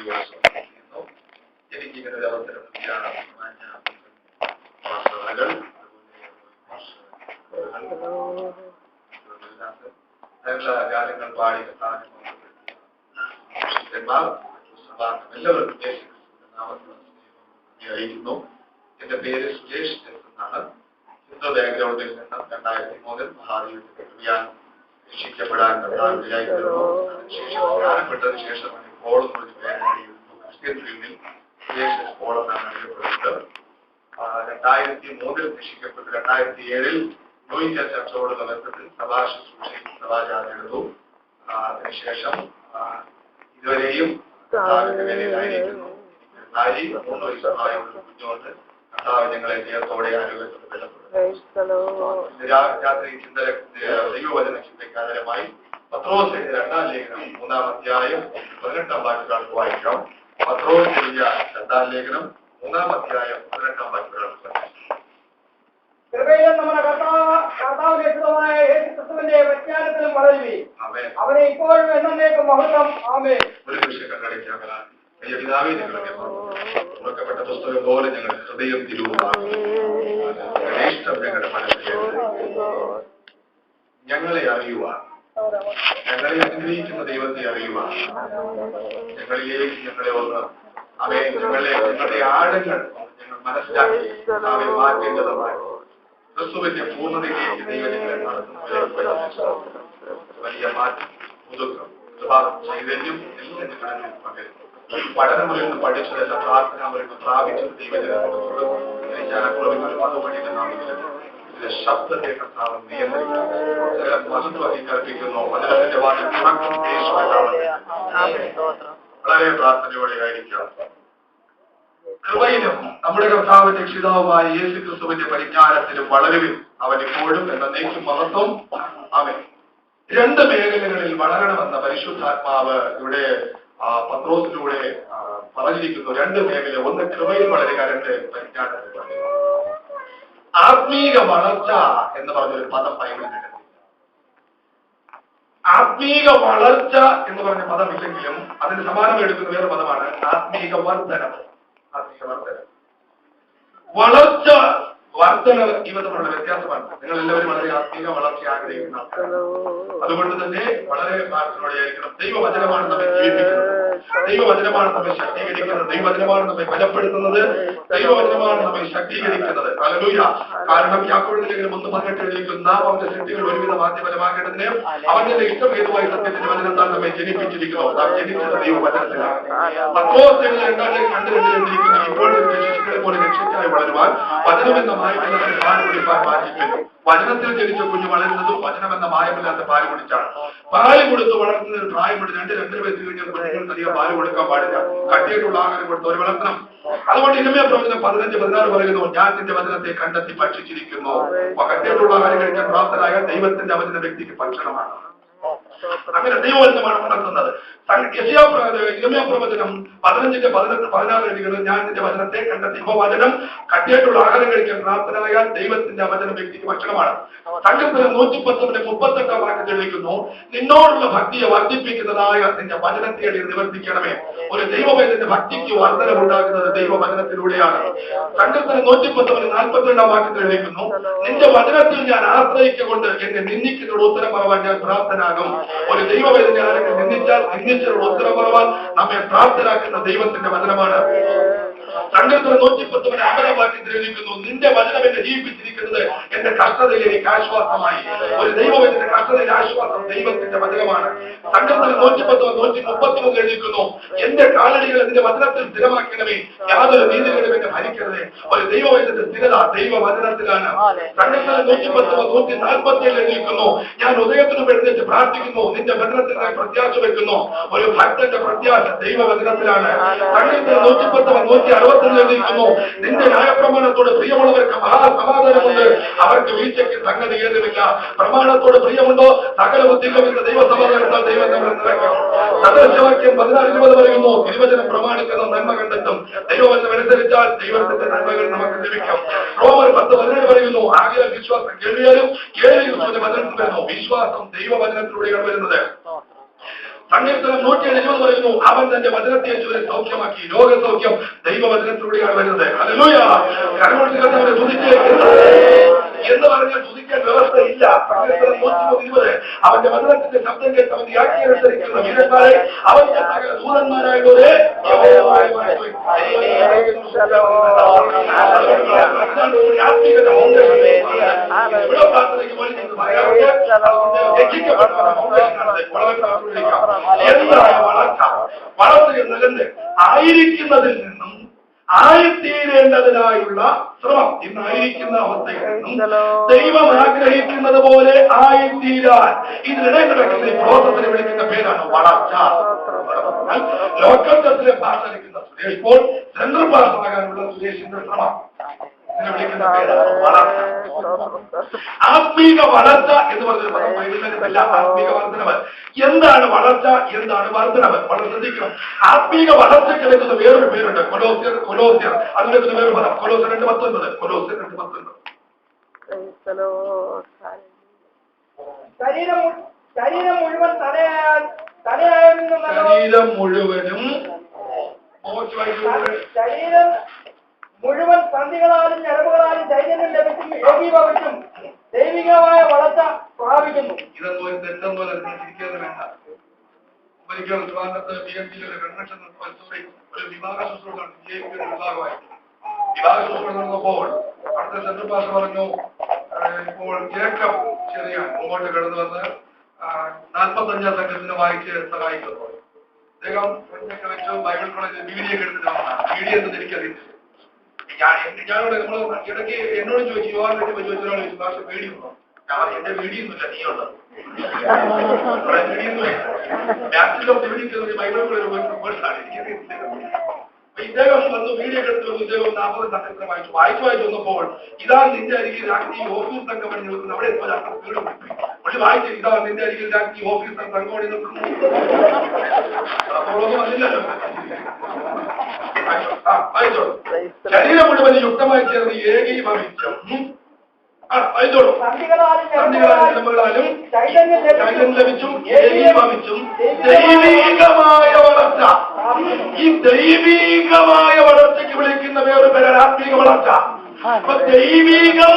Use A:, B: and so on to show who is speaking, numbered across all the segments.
A: ദൈവം എനിക്കിങ്ങനെ ഒരു അവസരം നല്ല ഗാനങ്ങൾ പാടി എല്ലാവർക്കും അറിയിക്കുന്നു. എന്റെ പേര് സുരേഷ് എന്നാണ്. ഹിന്ദു ബാക്ക്ഗ്രൗണ്ടിൽ നിന്ന് 2003 മഹാദൈവത്തിന്റെ കൃപയാൽ രക്ഷിക്കപ്പെടാൻ ജ്ഞാനപ്പെട്ടതിന് ശേഷമാണ് പോൾ എന്നൊരു പേരായിരുന്നു. ക്രിസ്ത്യൻ ഫീൽഡിൽ സുരേഷ് പോൾ എന്നാണ് അറിയപ്പെടുന്നത്. 2003 രക്ഷിക്കപ്പെട്ട് 2007 ന്യൂയിൻ ചർച്ചോടുള്ള ബന്ധത്തിൽ സഭാചാരെടുത്തു. അതിനുശേഷം ഇതുവരെയും വേദിയിലായിരിക്കുന്നു. 3 വയസ്സുമായ ഒരു കുഞ്ഞുകൊണ്ട് കർത്താവ് ഞങ്ങളെ ദൈവത്തോടെ ആരോഗ്യത്തോടെ ബലപ്പെടുന്നു. രാത്രി ചിന്തന ദൈവവചന ചിന്തയ്ക്ക് ആധാരമായി പത്രോസ് എഴുതിയ 2-ാം ലേഖനം 3-ാം അധ്യായം 18-ാം വാക്യങ്ങൾക്ക് വായിക്കാം. പത്രോസ് എഴുതിയ 2-ാം ലേഖനം 3-ാം അധ്യായം 18-ാം വാക്യങ്ങൾക്ക് വായിക്കാം.
B: കൃപയിലും നമ്മുടെ കർത്താവിന്റെ യേശുക്രിസ്തുവിന്റെ വ്യജ്ഞാനത്തിലും വളരുകയും അവനെ ഇപ്പോഴും എന്നേക്കും മഹത്വം. ആമേൻ.
A: ഒരു നിമിഷം കണ്ണടയ്ക്കാം. പിതാവേ, ഞങ്ങളുടെ തുറക്കപ്പെട്ട പുസ്തകം പോലെ ഞങ്ങളുടെ ഹൃദയം ഇഷ്ടം ഞങ്ങളുടെ മനസ്സിലേക്ക് ഞങ്ങളെ അറിയുവാൻ, ഞങ്ങളെ അനുഗ്രഹിക്കുന്ന ദൈവത്തെ അറിയുവാൻ, ഞങ്ങളിലേക്ക് ഞങ്ങളെ ഒന്ന് ഞങ്ങളുടെ ആഴങ്ങൾ ഞങ്ങൾ മനസ്സിലാക്കി അവയെ മാറ്റേണ്ടതുമായി ക്രിസ്തുവിന്റെ പൂർണ്ണതയിലേക്ക് ദൈവം ഞങ്ങളെ നടത്തുന്ന വലിയ മാറ്റം, പുതുക്കം, ചൈതന്യം എല്ലാം ഞങ്ങളുടെ പകരുന്നു. പഠനമുറിയിൽ നിന്ന് പഠിച്ചതല്ല, പ്രാർത്ഥനാമുറിയിൽ നിന്ന് പ്രാപിച്ചത് ദൈവജനത്തോട് ഇതിന്റെ ശബ്ദത്തെ കർത്താവ് നിയന്ത്രിക്കുന്നു. ചില മഹത്വം കൽപ്പിക്കുന്നു. വചനത്തിന്റെ വാക്കിൽ വളരെ പ്രാർത്ഥനയോടെ ആയിരിക്കാം. കൃപയിലും നമ്മുടെ കർത്താവിന്റെ രക്ഷിതാവുമായ യേശു ക്രിസ്തുവിന്റെ പരിജ്ഞാനത്തിലും വളരുവിൻ. അവൻ ഇപ്പോഴും എന്നേക്കും മഹത്വം. അവൻ 2 മേഖലകളിൽ വളരണമെന്ന പരിശുദ്ധാത്മാവ് ഇവിടെ പത്രോസിലൂടെ പറഞ്ഞിരിക്കുന്നു. 2 മേഖല. ഒന്ന് കൃപയിൽ വളരുക, 2 പരിജ്ഞാനത്തിൽ വളരുക. ആത്മീക വളർച്ച എന്ന് പറഞ്ഞൊരു പദം ബൈബിളിൽ ആത്മീക വളർച്ച എന്ന് പറഞ്ഞ പദമില്ലെങ്കിലും അതിന് സമാനം എടുക്കുന്ന വേറെ പദമാണ് ആത്മീക വർധനം. ആത്മീക വർധനം, വളർച്ച, വർധനവ് ഇവ തമ്മിലുള്ള വ്യത്യാസമാണ്. നിങ്ങൾ എല്ലാവരും വളരെ ആത്മീക വളർച്ച ആഗ്രഹിക്കുന്ന അതുകൊണ്ട് തന്നെ വളരെ പ്രാർത്ഥനയോടെയായിരിക്കണം. ദൈവവചനമാണ് നമ്മെ ജീവിപ്പിക്കുന്നത്, ദൈവവചനമാണ് നമ്മെ ശക്തീകരിക്കുന്നത്, ദൈവവചനമാണ് നമ്മെ ബലപ്പെടുത്തുന്നത്, ദൈവവചനമാണ് നമ്മെ ശക്തീകരിക്കുന്നത്. ഹല്ലേലൂയ. കാരണം യാക്കോബിന്റെ ലേഖനം 1:18 നാം അവന്റെ സൃഷ്ടികൾ ഒരുവിധ മാധ്യമലമാക്കേണ്ടതിന് അവന്റെ ഇഷ്ടഭേദമായി സത്യത്തിന്റെ വചനം താൻ നമ്മെ ജനിപ്പിച്ചിരിക്കുന്നു. നാം ജനിച്ചത് ദൈവവചനത്തിലാണ്. പത്രോസ് 2:2 ഇപ്പോൾ ശിശുക്കളെ പോലെ രക്ഷയ്ക്കായി വളരുവാൻ വചനമെന്ന മായമില്ലാത്ത പാൽ കുടിപ്പാൻ വാഞ്ചിക്കുന്നു. വചനത്തിൽ ജനിച്ച കുഞ്ഞു വളരുന്നതും വചനമെന്ന മായമില്ലാത്ത പാല് കുടിച്ചാണ്. പാല് കൊടുത്ത് വളർത്തുന്നതിന് പ്രായപ്പെട്ട് 2-2.5 വയസ്സ് കഴിഞ്ഞാൽ കുഞ്ഞുങ്ങൾക്ക് അധികം പാല് കൊടുക്കാൻ പാടില്ല. കട്ടിയായിട്ടുള്ള ആഹാരം കൊടുത്ത് ഒരു വളർത്തണം. അതുകൊണ്ട് ഇരമ്യാ പ്രവചനം 15:16 പറയുന്നു, ഞാൻ നിന്റെ വചനത്തെ കണ്ടെത്തി ഭക്ഷിച്ചിരിക്കുന്നു. കട്ടിയായിട്ടുള്ള ആഹാരം കഴിക്കാൻ പ്രാപ്തനായ ദൈവത്തിന്റെ വചന വ്യക്തിക്ക് ഭക്ഷണമാണ്. അങ്ങനെ ദൈവവചനമാണ് വളർത്തുന്നത്. ഇരമ്യാ പ്രവചനം 15:16 എഴുതുന്നത്, ഞാൻ നിന്റെ വചനത്തെ കണ്ടെത്തി. വചനം കട്ടിയായിട്ടുള്ള ആഹാരം കഴിക്കാൻ പ്രാപ്തനായ ദൈവത്തിന്റെ വചന വ്യക്തിക്ക് ഭക്ഷണമാണ്. സംഘത്തിന് 119:38 വാക്യത്തിൽ എഴുതിക്കുന്നു, നിന്നോടുള്ള ഭക്തിയെ വർദ്ധിപ്പിക്കുന്നതായ നിന്റെ വചനത്തെ നിവർത്തിക്കണമേ. ഒരു ദൈവവചനത്തിന്റെ ഭക്തിക്ക് വർധനമുണ്ടാകുന്നത് ദൈവവചനത്തിലൂടെയാണ്. സംഘത്തിന് 119:42 വാക്യത്തിൽ എഴുതിക്കുന്നു, നിന്റെ വചനത്തിൽ ഞാൻ ആശ്രയിക്കൊണ്ട് എന്നെ നിന്ദിക്കുന്നതോട് ഉത്തരം പറവാൻ ഞാൻ പ്രാപ്തനാകും. ഒരു ദൈവവേദന ആരെങ്കിലും നിന്ദിച്ചാൽ നിന്ദിച്ചവരോട് ഉത്തരം പറവാൻ നമ്മെ പ്രാപ്തരാക്കുന്ന ദൈവത്തിന്റെ വചനമാണ്. സംഘത്തിന് 119:50 വാക്യത്തിൽ എഴുതിക്കുന്നു, നിന്റെ വചനം എന്നെ ജീവിപ്പിച്ചിരിക്കുന്നത് എന്റെ കഷ്ടതയിൽ എനിക്ക് ആശ്വാസമായി. ഒരു ദൈവത്തിന്റെ കഷ്ടതയിൽ ആശ്വാസം ദൈവത്തിന്റെ വചനമാണ്. സംഘത്തിന് 119:133 എഴുതിക്കുന്നു, എന്റെ കാലടികളെ നിന്റെ വചനത്തിൽ സ്ഥിരമാക്കണമേ, യാതൊരു നീതികളും എന്നെ ഭരിക്കരുതേ. ഒരു ദൈവത്തിന്റെ സ്ഥിരത ദൈവവചനത്തിലാണ്. സംഘത്തിന് 119:147 എഴുതിക്കുന്നു, ഞാൻ ഉദയത്തിനും എഴുന്നേറ്റ് പ്രാർത്ഥിക്കുന്നു, നിന്റെ വചനത്തിൽ ഞാൻ പ്രത്യാശ വെക്കുന്നു. ഒരു ഭക്തന്റെ പ്രത്യാശ ദൈവവചനത്തിലാണ്. സംഘത്തിന് 119:160 എഴുതിയിരിക്കുന്നു, നിന്റെ ന്യായപ്രമാണത്തോട് പ്രിയമുള്ളവർക്ക് മഹാസമാധാനമുണ്ട്, അവർക്ക് വീഴ്ചയ്ക്ക് സംഗതി ഏതുമില്ല. പ്രമാണത്തോട് പ്രിയമുണ്ടോ, സകല ബുദ്ധികളും ദൈവസമാധാനത്താൽ ദൈവം നമ്മളെ നിറയ്ക്കും. സദൃശവാക്യം 16:20 പറയുന്നു, തിരുവചനം പ്രമാണിക്കുന്ന നന്മ കണ്ടെത്തും. ദൈവവചനം അനുസരിച്ചാൽ ദൈവത്തിന്റെ നന്മകൾ നമുക്ക് ലഭിക്കും. റോമർ 10:17 പറയുന്നു, ആകയാൽ വിശ്വാസം കേൾവിയാലും കേൾവി വചനത്തിൽ വരുന്നു. വിശ്വാസം ദൈവവചനത്തിലൂടെയാണ് വരുന്നത്. സങ്കീർത്തനം 120 പറയുന്നു, അവൻ തന്റെ വചനത്തെ ചൊല്ലി സൗഖ്യമാക്കി. രോഗസൗഖ്യം ദൈവവചനത്തിലൂടെയാണ് വരുന്നത്. ഹല്ലേലൂയ. കരമൊഴിച്ച് കർത്താവിനെ സ്തുതിച്ചേ എന്ന് പറഞ്ഞാൽ സ്തുതിക്കാൻ വ്യവസ്ഥയില്ല. സങ്കീർത്തനം 120 അവന്റെ വചനത്തിന്റെ ശബ്ദം കേട്ട് അവന്റെ ആജ്ഞയനുസരിക്കുന്ന വീരന്മാരെ അവന്റെ സകല ദൂതന്മാരായുള്ളവരെ ആത്മീയത ഇവിടെ പ്രാർത്ഥനയ്ക്ക് വേണ്ടി എന്താണ് വളർച്ച? വളർച്ച എന്നതിന്റെ ആയിരിക്കുന്നതിൽ നിന്നും ആയിത്തീരേണ്ടതിനായുള്ള ശ്രമം. ഇന്നായിരിക്കുന്ന അവസ്ഥയിൽ നിന്നും ദൈവം ആഗ്രഹിക്കുന്നത് പോലെ ആയിത്തീരാൻ ഇതിനിടെ നടക്കുന്ന ഈ പ്രോസസ്സിനെ വിളിക്കുന്ന പേരാണ് വളർച്ച. ലോക്കൽ ചർച്ചിലെ പാസ്സലിക്കുന്ന സുരേഷ് പോൾ സെൻട്രൽ പാസ്സാകാനുള്ള സുരേഷിന്റെ ശ്രമം വിളിക്കുന്ന പേരാണ് വളർച്ച. ആത്മീക വളർച്ച എന്ന് പറഞ്ഞൊരു പദം ബൈബിളിലല്ല. ആത്മീക വർധനവ് എന്താണ്? വളർച്ച എന്താണ്? വർധനവ്. വളരെ ശ്രദ്ധിക്കണം. ആത്മീക വളർച്ചയ്ക്ക് എടുക്കുന്ന വേറൊരു പേരുണ്ട്, കൊലോസ്യർ. അതിലെടുക്കുന്ന വേറൊരു പദം കൊലോസ്യർ 2:19. കൊലോസ്യർ 2:19.
B: ശരീരം മുഴുവനും ശരീരം മുഴുവൻ സന്ധികളാലും ഞരമ്പുകളാലും ചൈതന്യം ലഭിച്ചും ഏകീഭവിച്ചും ദൈവികമായ വളർച്ച പ്രാപിക്കുന്നു.
A: ഇതൊന്നും എന്തെന്നോലെ ചിരിക്കാതെ വേണ്ട. ഒരിക്കൽ ട്രിവാൻഡ്രത്ത് BMC ഒരു കൺവെൻഷൻ ഒരു വിവാഹ ശുശ്രൂഷ വിഭാഗമായി വിവാഹ ശുശ്രൂഷ നടന്നപ്പോൾ അടുത്ത സെൻട്രൽ പാസ് പറഞ്ഞു, ഇപ്പോൾ ജേക്കബ് ചെറിയാൻ മുമ്പോട്ട് കടന്നു വന്ന് 45 സംഘത്തിന് വായിച്ച് സഹായിക്കുന്നു. അദ്ദേഹം വെച്ചു ബൈബിൾ കോളേജിൽ BD ഒക്കെ എടുത്തിട്ട് വന്നതാണ്. BD എന്ന് എനിക്കറിയില്ല. ഞാനോട് നമ്മൾ ഇടയ്ക്ക് എന്നോട് ചോദിച്ചു, യുവാൻ വേണ്ടി ചോദിച്ച ഒരാൾ ചോദിച്ചു, ഭാഷ പേടിയുണ്ടോ? ഞാൻ എന്റെ പേടിയൊന്നുമില്ല, നീയുണ്ട്. ഇദ്ദേഹം വന്നു വീഡിയോ എടുത്ത് വന്നു. ഇദ്ദേഹം 40 സംഘത്തിന് വായിച്ചു വന്നപ്പോൾ ഇതാ നിന്റെ അരികിൽ രാജ്ഞി ഓഫീസ് സംഘമണി നിൽക്കുന്നു. അവിടെ പുള്ളി വായിച്ചു, ഇതാ നിന്റെ അരികിൽ രാജ്ഞി ഓഫീസ് സംഘമണി നിൽക്കുന്നു. അപ്പോഴൊന്നും വന്നില്ലല്ലോ. ശരീരം മുഴുവൻ യുക്തമായി ചേർന്ന് ഏകീഭവിച്ചും സന്ധികളാലും ചൈതന്യം ലഭിച്ചും ഏകീഭവിച്ചും ദൈവീകമായ വളർച്ച. ഈ ദൈവീകമായ വളർച്ചയ്ക്ക് വിളിക്കുന്ന വേറൊരു പേരാണ് ആത്മീക വളർച്ച. അപ്പൊ ദൈവീകം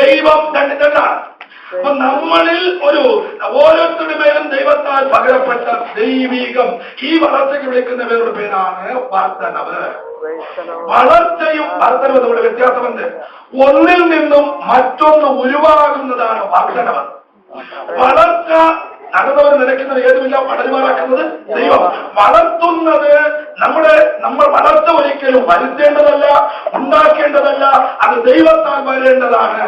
A: ദൈവം രണ്ടാണ്. അപ്പൊ നമ്മളിൽ ഓരോരുത്തരുടെ മേലും ദൈവത്താൽ പകരപ്പെട്ട ദൈവീകം. ഈ വളർച്ചയ്ക്ക് വിളിക്കുന്ന വേറൊരു പേരാണ് വർധനവ്. വളർച്ചയും വർധനവും നമ്മുടെ വ്യത്യാസമുണ്ട്. ഒന്നിൽ നിന്നും മറ്റൊന്ന് ഉരുവാകുന്നതാണ് വർധനവ്. വളർച്ച നടന്നവർ നിലയ്ക്കുന്നത് ഏതുമില്ല, വളരുമാറാക്കുന്നത് ദൈവം. വളർത്തുന്നത് നമ്മൾ വളർച്ച ഒരിക്കലും വരുത്തേണ്ടതല്ല, ഉണ്ടാക്കേണ്ടതല്ല, അത് ദൈവത്താൽ വരേണ്ടതാണ്.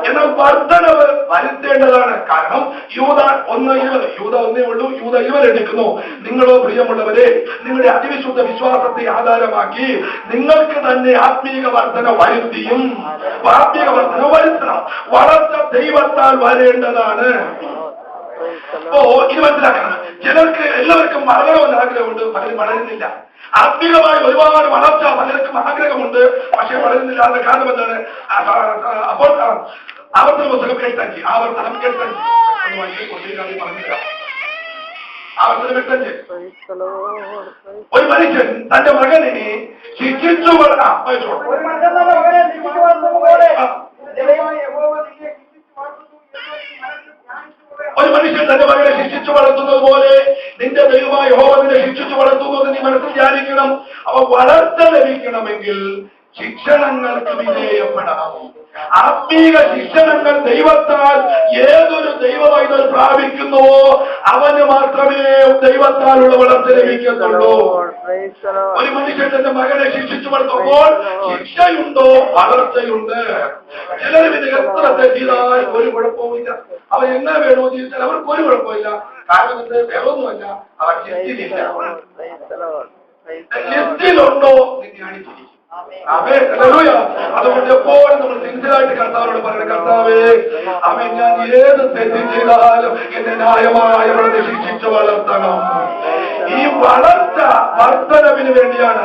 A: എന്നാൽ വർധനവ് വരുത്തേണ്ടതാണ്. കാരണം യൂദ 1:20, യൂദ 1 ഉള്ളൂ, യൂദ 20 എടുക്കുന്നു. നിങ്ങളോ പ്രിയമുള്ളവരെ, നിങ്ങളുടെ അതിവിശുദ്ധ വിശ്വാസത്തെ ആധാരമാക്കി നിങ്ങൾക്ക് തന്നെ ആത്മീക വർധന വരുത്തിയും ആത്മീക വർധന വരുത്തണം. വളർച്ച ദൈവത്താൽ വരേണ്ടതാണ്. അപ്പോ ഇത് മനസ്സിലാക്കണം. ചിലർക്ക് എല്ലാവർക്കും വളരണമെന്ന് ആഗ്രഹമുണ്ട്, പലരും വളരുന്നില്ല. ആത്മീകമായ ഒരുപാട് വളർച്ച പലർക്കും ആഗ്രഹമുണ്ട്, പക്ഷെ വളരുന്നില്ല. അതിന്റെ കാരണം എന്താണ്? അപ്പോൾ ആവർത്തന പുസ്തകം 8:5 ആവർത്തനം 8:5 പറഞ്ഞില്ല. ആവർത്തനം 8:5 ഒരു മനുഷ്യൻ തന്റെ മകനെ ശിക്ഷിച്ചു ഒരു മനുഷ്യൻ തന്റെ മകനെ ശിക്ഷിച്ചു വളർത്തുന്നത് പോലെ നിന്റെ ദൈവമായ യഹോവ നിന്നെ ശിക്ഷിച്ചു വളർത്തുന്നത് നീ മനസ്സിൽ ധ്യാനിക്കണം. അപ്പൊ വളർച്ച ലഭിക്കണമെങ്കിൽ ശിക്ഷണങ്ങൾക്ക് വിധേയപ്പെടണം. ആത്മീക ശിക്ഷണങ്ങൾ ദൈവത്താൽ ഏതൊരു ദൈവവൈതൽ പ്രാപിക്കുന്നുവോ അവന് മാത്രമേ ദൈവത്താലുള്ള വളർച്ച ലഭിക്കത്തുള്ളൂ. ഒരു മനുഷ്യൻ തന്റെ മകനെ ശിക്ഷിച്ചു വളർത്തുമ്പോൾ ശിക്ഷയുണ്ടോ, വളർച്ചയുണ്ട്. ചിലരും ഇത് എത്ര തെറ്റിയതാൽ ഒരു കുഴപ്പവുമില്ല. അവർ എങ്ങനെ വേണോ ജീവിച്ചാൽ അവർക്ക് ഒരു കുഴപ്പമില്ല. കാരണം ഇത് വേറൊന്നുമല്ല, അവർ ലിസ്റ്റിലില്ല. ലിസ്റ്റിലുണ്ടോ നിന്നെ അടിച്ചിരിക്കും. അതുകൊണ്ട് എപ്പോഴും നമ്മൾ സിൻസിയറായിട്ട് കർത്താവിനോട് പറയണം, കർത്താവേ അവൻ ഞാൻ ഏത് തെറ്റും ചെയ്താലും എന്നെ ന്യായമായ ശിക്ഷിച്ചു വളർത്തണം. ഈ വളർച്ച വർധനവിന് വേണ്ടിയാണ്.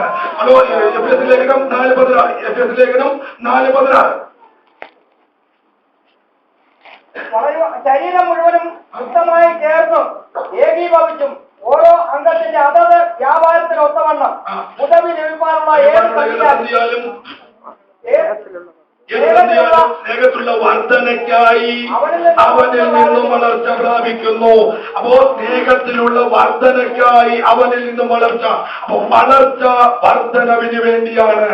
A: എഫെസ്യ ലേഖനം 4:16
B: ശരീരം മുഴുവനും ശുദ്ധമായി ചേർന്നും ഏകീഭവിച്ചും ഓരോ അംഗത്തിന്റെ അതത് വ്യാപാരത്തിന് ഒത്തവണ്ണം ഉദവി ലഭിക്കാനുള്ള ഏത്
A: സ്നേഹത്തിലുള്ള വർധനയ്ക്കായി അവനിൽ നിന്നും വളർച്ച പ്രാപിക്കുന്നു. അപ്പോ സ്നേഹത്തിലുള്ള വർധനയ്ക്കായി അവനിൽ നിന്നും വളർച്ച. അപ്പോ വളർച്ച വർധനവിന് വേണ്ടിയാണ്.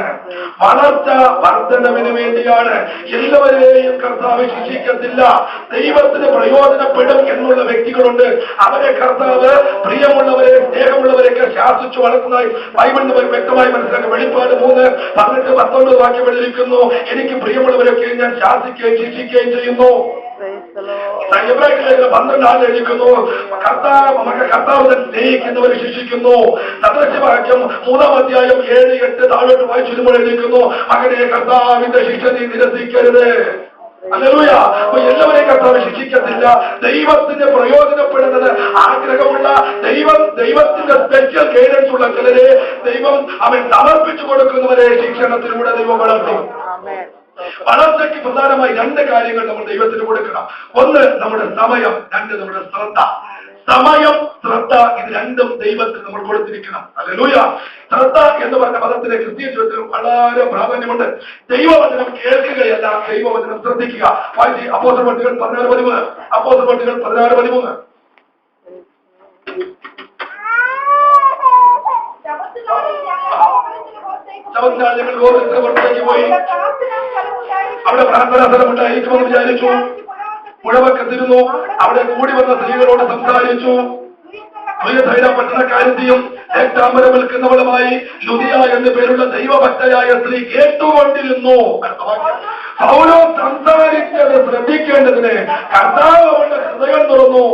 A: വളർച്ച വർധനവിന് വേണ്ടിയാണ്. എല്ലാവരെയും കർത്താവ് ശിക്ഷിക്കത്തില്ല. ദൈവത്തിന് പ്രയോജനപ്പെടും എന്നുള്ള വ്യക്തികളുണ്ട്. അവരെ കർത്താവ് പ്രിയമുള്ളവരെ സ്നേഹമുള്ളവരെയൊക്കെ ശാസിച്ചു വളർത്തുന്നതായി ബൈബിളിന് വ്യക്തമായി മനസ്സിലാക്കി. വെളിപ്പാട് 3:18-19 വാക്യം എഴുതിയിരിക്കുന്നു. എനിക്ക് പ്രിയമുള്ളവരൊക്കെ ഞാൻ ശാസിക്കുകയും ശിക്ഷിക്കുകയും ചെയ്യുന്നു. എബ്രായർലേഖനം 12 എഴുതിക്കുന്നു. കർത്താവിനെ സ്നേഹിക്കുന്നവരെ ശിക്ഷിക്കുന്നു. സദൃശവാക്യം 3-7-8 താഴോട്ട് വായിച്ചിരുമ്പോൾ എഴുതിക്കുന്നു. മകനെ കർത്താവിന്റെ ശിക്ഷ നീ നിരസിക്കരുത്. ഹല്ലേലൂയ. അപ്പൊ എല്ലാവരെയും കർത്താവ് ശിക്ഷിക്കത്തില്ല. ദൈവത്തിന് പ്രയോജനപ്പെടുന്നത് ആഗ്രഹമുള്ള ദൈവത്തിന്റെ സ്പെഷ്യൽ ഗൈഡൻസ് ഉള്ള ചിലരെ ദൈവം അവൻ സമർപ്പിച്ചു കൊടുക്കുന്നവരെ ശിക്ഷണത്തിലൂടെ ദൈവം വളർത്തും. വളർച്ചയ്ക്ക് പ്രധാനമായി 2 കാര്യങ്ങൾ നമ്മൾ ദൈവത്തിന് കൊടുക്കണം. ഒന്ന് നമ്മുടെ സമയം, 2 നമ്മുടെ ശ്രദ്ധ. സമയം, ശ്രദ്ധ, ഇത് 2ഉം ദൈവത്തിന് നമ്മൾ കൊടുത്തിരിക്കണം. ഹല്ലേലൂയ. ശ്രദ്ധ എന്ന് പറഞ്ഞ പദത്തിന്റെ ക്രിസ്തീയ ജീവിതത്തിൽ വളരെ പ്രാധാന്യമുണ്ട്. ദൈവവചനം കേൾക്കുകയല്ല, ദൈവവചനം ശ്രദ്ധിക്കുക. അപ്പോസ്തലപ്രവൃത്തികൾ 16:13. അപ്പോസ്തലപ്രവൃത്തികൾ 16:13. ഞങ്ങൾ ഗോപുരത്തിന് പുറത്തേക്ക് പോയി. അവിടെ പ്രാർത്ഥനാ സ്ഥലമുണ്ടായിരിക്കുമെന്ന് വിചാരിച്ചു. പുഴവക്കത്തിരുന്നു. അവിടെ കൂടി വന്ന സ്ത്രീകളോട് സംസാരിച്ചു. തുയഥൈര പട്ടണക്കാരത്തിയും ഏറ്റാമ്പരം വിൽക്കുന്നവളുമായി ലുദിയ എന്നു പേരുള്ള ദൈവഭക്തയായ സ്ത്രീ കേട്ടുകൊണ്ടിരുന്നു. പൗലോസ് സംസാരിച്ചത് ശ്രദ്ധിക്കേണ്ടതിന് കർത്താവ് അവളുടെ ഹൃദയം തുറന്നു.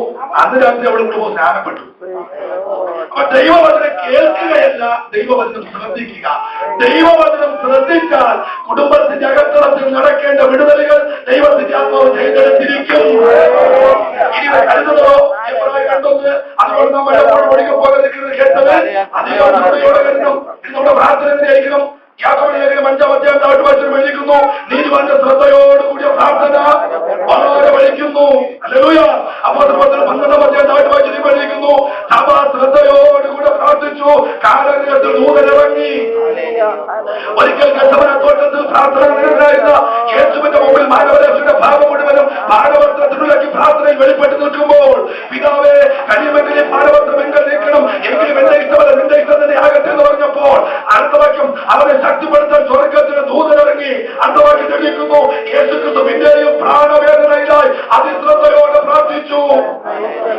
A: അന്ന് രാത്രി അവൾ കൂടെ സ്നാനപ്പെട്ടു. അപ്പൊ ദൈവവചനം കേൾക്കുകയല്ല, ദൈവവചനം ശ്രദ്ധിക്കുക. ദൈവവചനം ശ്രദ്ധിച്ചാൽ കുടുംബത്തിന്റെ അകത്തളത്തിൽ നടക്കേണ്ട വിടുതലുകൾ ദൈവത്തിന്റെ ആത്മാവ് ചെയ്തെടുത്തിരിക്കും. ഇനി കരുതുന്നതോ കണ്ടൊന്ന് അതുകൊണ്ട് നമ്മൾ എപ്പോഴും ഒഴുകി പോകാതിരിക്കുന്നത് കേട്ടത് അധികം ശ്രദ്ധയോടെ കരുതും. നമ്മുടെ പ്രാർത്ഥന എങ്ങനെയായിരിക്കണം? യാക്കോബിലേഖനം 5-ാം താഴോട്ട് വായിച്ചു എഴുതിക്കുന്നു. നീതിമാന്റെ ശ്രദ്ധയോടുകൂടിയ പ്രാർത്ഥന വളരെ വലിക്കുന്നു. ഹല്ലേലൂയ. അപ്പോസ്തലപ്രവൃത്തികൾ 12-ാം താഴോട്ട് വായിച്ചു എഴുതിക്കുന്നു. സഭ ശ്രദ്ധയോടുകൂടെ പ്രാർത്ഥിച്ചു. കാലഘട്ടത്തിൽ ദൂതനിറങ്ങി. ഒരിക്കൽ ഗെത്സമനത്തോട്ടത്തിൽ പ്രാർത്ഥന നിരതരായിരുന്ന യേശുവിന്റെ മുമ്പിൽ മാനവരാശിയുടെ ഭാവം മുഴുവനും മാനവത്വത്തിനുള്ളിലേക്ക് പ്രാർത്ഥനയിൽ വെളിപ്പെട്ട് നിൽക്കുമ്പോൾ പിതാവേ കഴിയുമെങ്കിൽ മാനവത്വം എങ്കിൽ നീക്കണം, എങ്കിലും എന്റെ ഇഷ്ടമല്ല നിന്റെ ഇഷ്ടം തന്നെ ആകട്ടെ എന്ന് പറഞ്ഞപ്പോൾ അടുത്ത വാക്യം അവരെ ശക്തിപ്പെടുത്താൻ സ്വർഗത്തിന് ദൂതനിറങ്ങി. അടുത്ത വാക്യം തെളിയിക്കുന്നു. യേശുക്രിസ്തു പിന്നെയും പ്രാണവേദനയിലായി അതിശ്രദ്ധയോടെ പ്രാർത്ഥിച്ചു.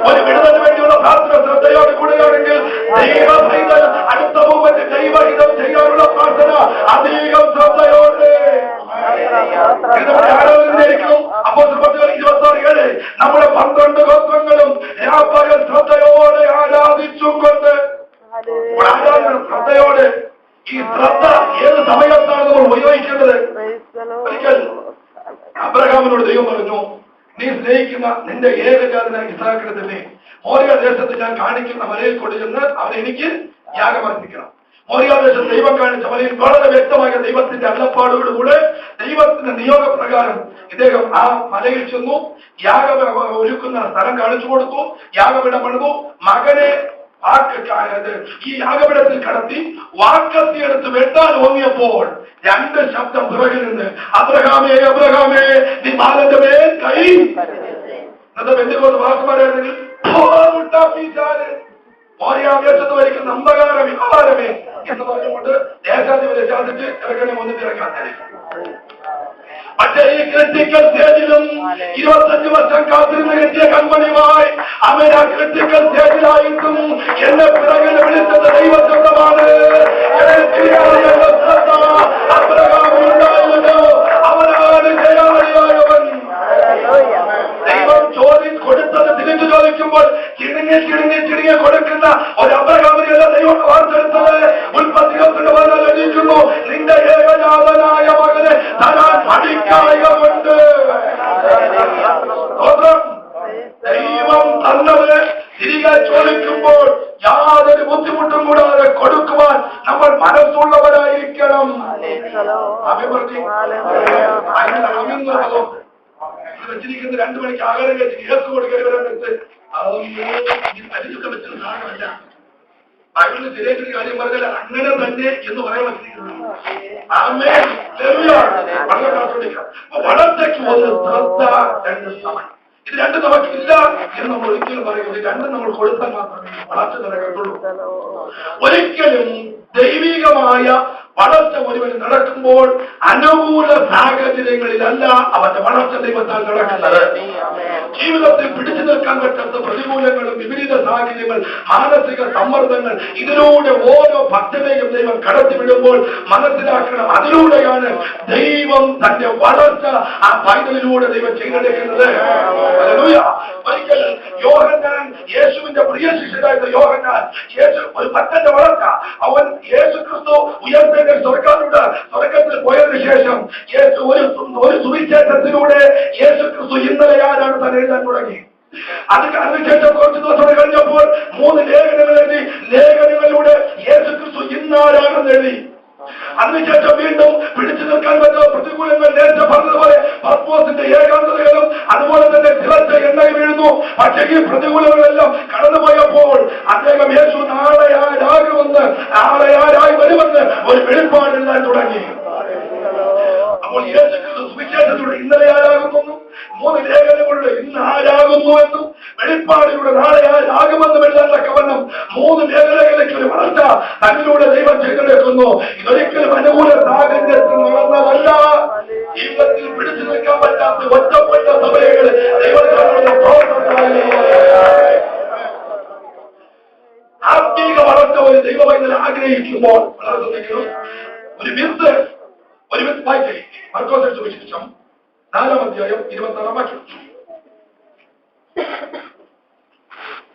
A: ഒരു വിടുതലിന് വേണ്ടിയുള്ള പ്രാർത്ഥന ശ്രദ്ധയോടെ കൂടുകയാണെങ്കിൽ ദൈവഹിതം അടുത്ത മുമ്പ് ദൈവഹിതം ചെയ്യാനുള്ള പ്രാർത്ഥന അധികം ശ്രദ്ധയോടെ. അപ്പോസ്തലപ്രവൃത്തികൾ 26:7 നമ്മുടെ 12 ഗോത്രങ്ങളും രാപ്പകൽ ശ്രദ്ധയോടെ ആരാധിച്ചും കൊണ്ട്. ശ്രദ്ധയോടെ. ഈ ശ്രദ്ധ ഏത് സമയത്താണ് നമ്മൾ ഉപയോഗിക്കേണ്ടത്? ഒരിക്കൽ അബ്രഹാമിനോട് ദൈവം പറഞ്ഞു, നീ സ്നേഹിക്കുന്ന നിന്റെ ഏകജാതനായ ഇസ്ഹാക്കിനെ തന്നെ മോറിയ ദേശത്ത് ഞാൻ കാണിക്കുന്ന മലയിൽ കൊണ്ടുചെന്ന് അവനെ എനിക്ക് യാഗമർപ്പിക്കണം. മോറിയ ദേശത്ത് ദൈവം കാണിച്ച മലയിൽ വളരെ വ്യക്തമായ ദൈവത്തിന്റെ അള്ളപ്പാടോടുകൂടെ ദൈവത്തിന്റെ നിയോഗപ്രകാരം ഇദ്ദേഹം ആ മലയിൽ ചെന്നു. യാഗം ഒരുക്കുന്ന സ്ഥലം കാണിച്ചു കൊടുത്തു. യാഗപീഠം പണിതു. മകനെ ഈ യാഗപീഠത്തിൽ കടത്തി വാക്കത്തിയെടുത്ത് വെട്ടാൻ ഓങ്ങിയപ്പോൾ 2 ശബ്ദം പിറകിൽ നിന്ന്, അബ്രഹാമേ അബ്രഹാമേ നീ ബാലന്റെ മേൽ കൈ. ഇന്നത്തെ ബന്ധുക്കൊണ്ട് വാക്കുമാരായിരുന്നെങ്കിൽ മോറിയാവേശത്ത് വരിക്കുന്ന അന്ധകാര വികാരമേ എന്ന് പറഞ്ഞുകൊണ്ട് ദേശാധിപതി ശാസിച്ച് ഇറങ്ങണേ വന്നിട്ട് ഇറങ്ങാൻ. പക്ഷേ ഈ ക്രിട്ടിക്കൽ സ്റ്റേജിലും 25 വർഷം കാത്തിരുന്ന് കിട്ടിയ കൺമണിയുമായി അവൻ ആ ക്രിട്ടിക്കൽ സ്റ്റേജിലായിട്ടും എന്നെ പിറകിൽ വിളിച്ചത് ദൈവശബ്ദമാണ്. അവനാണ് ജയാളിയായവൻ. ദൈവം കൊടുത്തത് തിരിച്ചു ചോദിക്കുമ്പോൾ ചിടുങ്ങി കൊടുക്കുന്ന ഒരു അബ്രഹാമിനെയല്ല ദൈവം വാർത്തെടുത്തത്. ഉൽപ്പത്തിയുടെ ലഭിക്കുന്നു. നിന്റെ ഏകജാതനായ മകനെ തരാൻ പഠിക്കായകൊണ്ട് ദൈവം തന്നത് തിരികെ ചോദിക്കുമ്പോൾ യാതൊരു ബുദ്ധിമുട്ടും കൂടാതെ കൊടുക്കുവാൻ നമ്മൾ മനസ്സുള്ളവരായിരിക്കണം. വെച്ചിരിക്കുന്ന 2 മണിക്ക് ആഹാരം കഴിച്ച് കേസ് കൊടുക്കരുത്. ഈ തല്ലിയൊക്കെ വെച്ചൊരു സാധനമല്ല. ബൈബിളിൽ ശരിയായിട്ടൊരു കാര്യം പറഞ്ഞാൽ അങ്ങനെ തന്നെ എന്ന് പറയാൻ പറ്റിയിരിക്കുന്നു. വളർച്ചയ്ക്ക് ഒന്ന് ശ്രദ്ധ, രണ്ട് സമയം. ഇത് രണ്ടും നമുക്കില്ല എന്ന് നമ്മൾ ഒരിക്കലും പറയുന്നത്. രണ്ടും നമ്മൾ കൊടുത്താൽ മാത്രമേ വളർച്ച നടക്കത്തുള്ളൂ. ഒരിക്കലും ദൈവികമായ വളർച്ച ഒരുവൻ നടക്കുമ്പോൾ അനുകൂല സാഹചര്യങ്ങളിലല്ല അവന്റെ വളർച്ച ദൈവത്താൽ നടക്കുന്നത്. ജീവിതത്തിൽ പിടിച്ചു നിൽക്കാൻ പറ്റാത്ത പ്രതികൂലങ്ങളും വിപരീത സാഹചര്യങ്ങൾ, മാനസിക സമ്മർദ്ദങ്ങൾ, ഇതിലൂടെ ഓരോ ഭക്തനെയും ദൈവം കടത്തിവിടുമ്പോൾ മനസ്സിലാക്കണം, അതിലൂടെയാണ് ദൈവം തന്റെ വളർച്ച ആ പൈതലിലൂടെ ദൈവം ചെയ്തെടുക്കുന്നത്. ഒരിക്കൽ യോഹന്നാൻ, യേശുവിന്റെ പ്രിയ ശിഷ്യനായിരുന്ന യോഹന്നാൻ, യേശു ഒരു ഭക്തന്റെ വളർച്ച, അവൻ യേശു ക്രിസ്തു ഉയർത്തേണ്ട സ്വർഗത്തിൽ പോയതിനു ശേഷം ഒരു സുവിശേഷത്തിലൂടെ യേശു ക്രിസ്തു ഇന്നലെ ആരാണ് താൻ എഴുതാൻ തുടങ്ങി. അതിനുശേഷം കുറച്ച് ദിവസം കഴിഞ്ഞപ്പോൾ 3 ലേഖനങ്ങൾ എഴുതി. ലേഖനങ്ങളിലൂടെ യേശു ക്രിസ്തു ഇന്നാരാണെന്ന് എഴുതി. അതിനുശേഷം വീണ്ടും പിടിച്ചു നിൽക്കാൻ പറ്റുന്ന പ്രതികൂലങ്ങൾ, നേരത്തെ പറഞ്ഞതുപോലെ പർപ്പോസിന്റെ ഏകാന്തതകളും അതുപോലെ തന്നെ തിളച്ച എണ്ണയിൽ വീഴുന്നു. പക്ഷേ ഈ പ്രതികൂലങ്ങളെല്ലാം കടന്നുപോയപ്പോൾ അദ്ദേഹം യേശു നാളെ ആരായി വരുമെന്ന് ഒരു വെളിപ്പാട് എഴുതാൻ തുടങ്ങി. അപ്പോൾ യേശു ക്രിസ്തു സുവിശേഷത്തിലൂടെ ഇന്നലെ ആരാകുന്നു, 3 ലേഖനങ്ങളിലൂടെ ഇന്ന് ആരാകുന്നു എന്നും വെളിപ്പാടിലൂടെ നാളെ ആരാകുമെന്നും എഴുതാൻ തക്കവണ്ണം 3 മേഖലകളിലേക്ക് ഒരു വളർച്ച തന്നിലൂടെ ദൈവം ചെയ്തെടുക്കുന്നു. ഇതൊരിക്കലും അനുകൂല സാഹചര്യത്തിൽ നടന്നതല്ല. ജീവിതത്തിൽ പിടിച്ചു നിൽക്കാൻ പറ്റാത്ത ഒറ്റപ്പെട്ട സഭകൾ ദൈവത്തിനുള്ള ആത്മീക വളർച്ച ഒരു ദൈവവൈദ്യൻ ആഗ്രഹിക്കുമ്പോൾ വളർത്തുന്നെങ്കിലും ഒരു വിത്ത് വായിച്ചേ. മർക്കോസ് സുവിശേഷം 4-ാം അധ്യായം 26-ാം വാക്യം.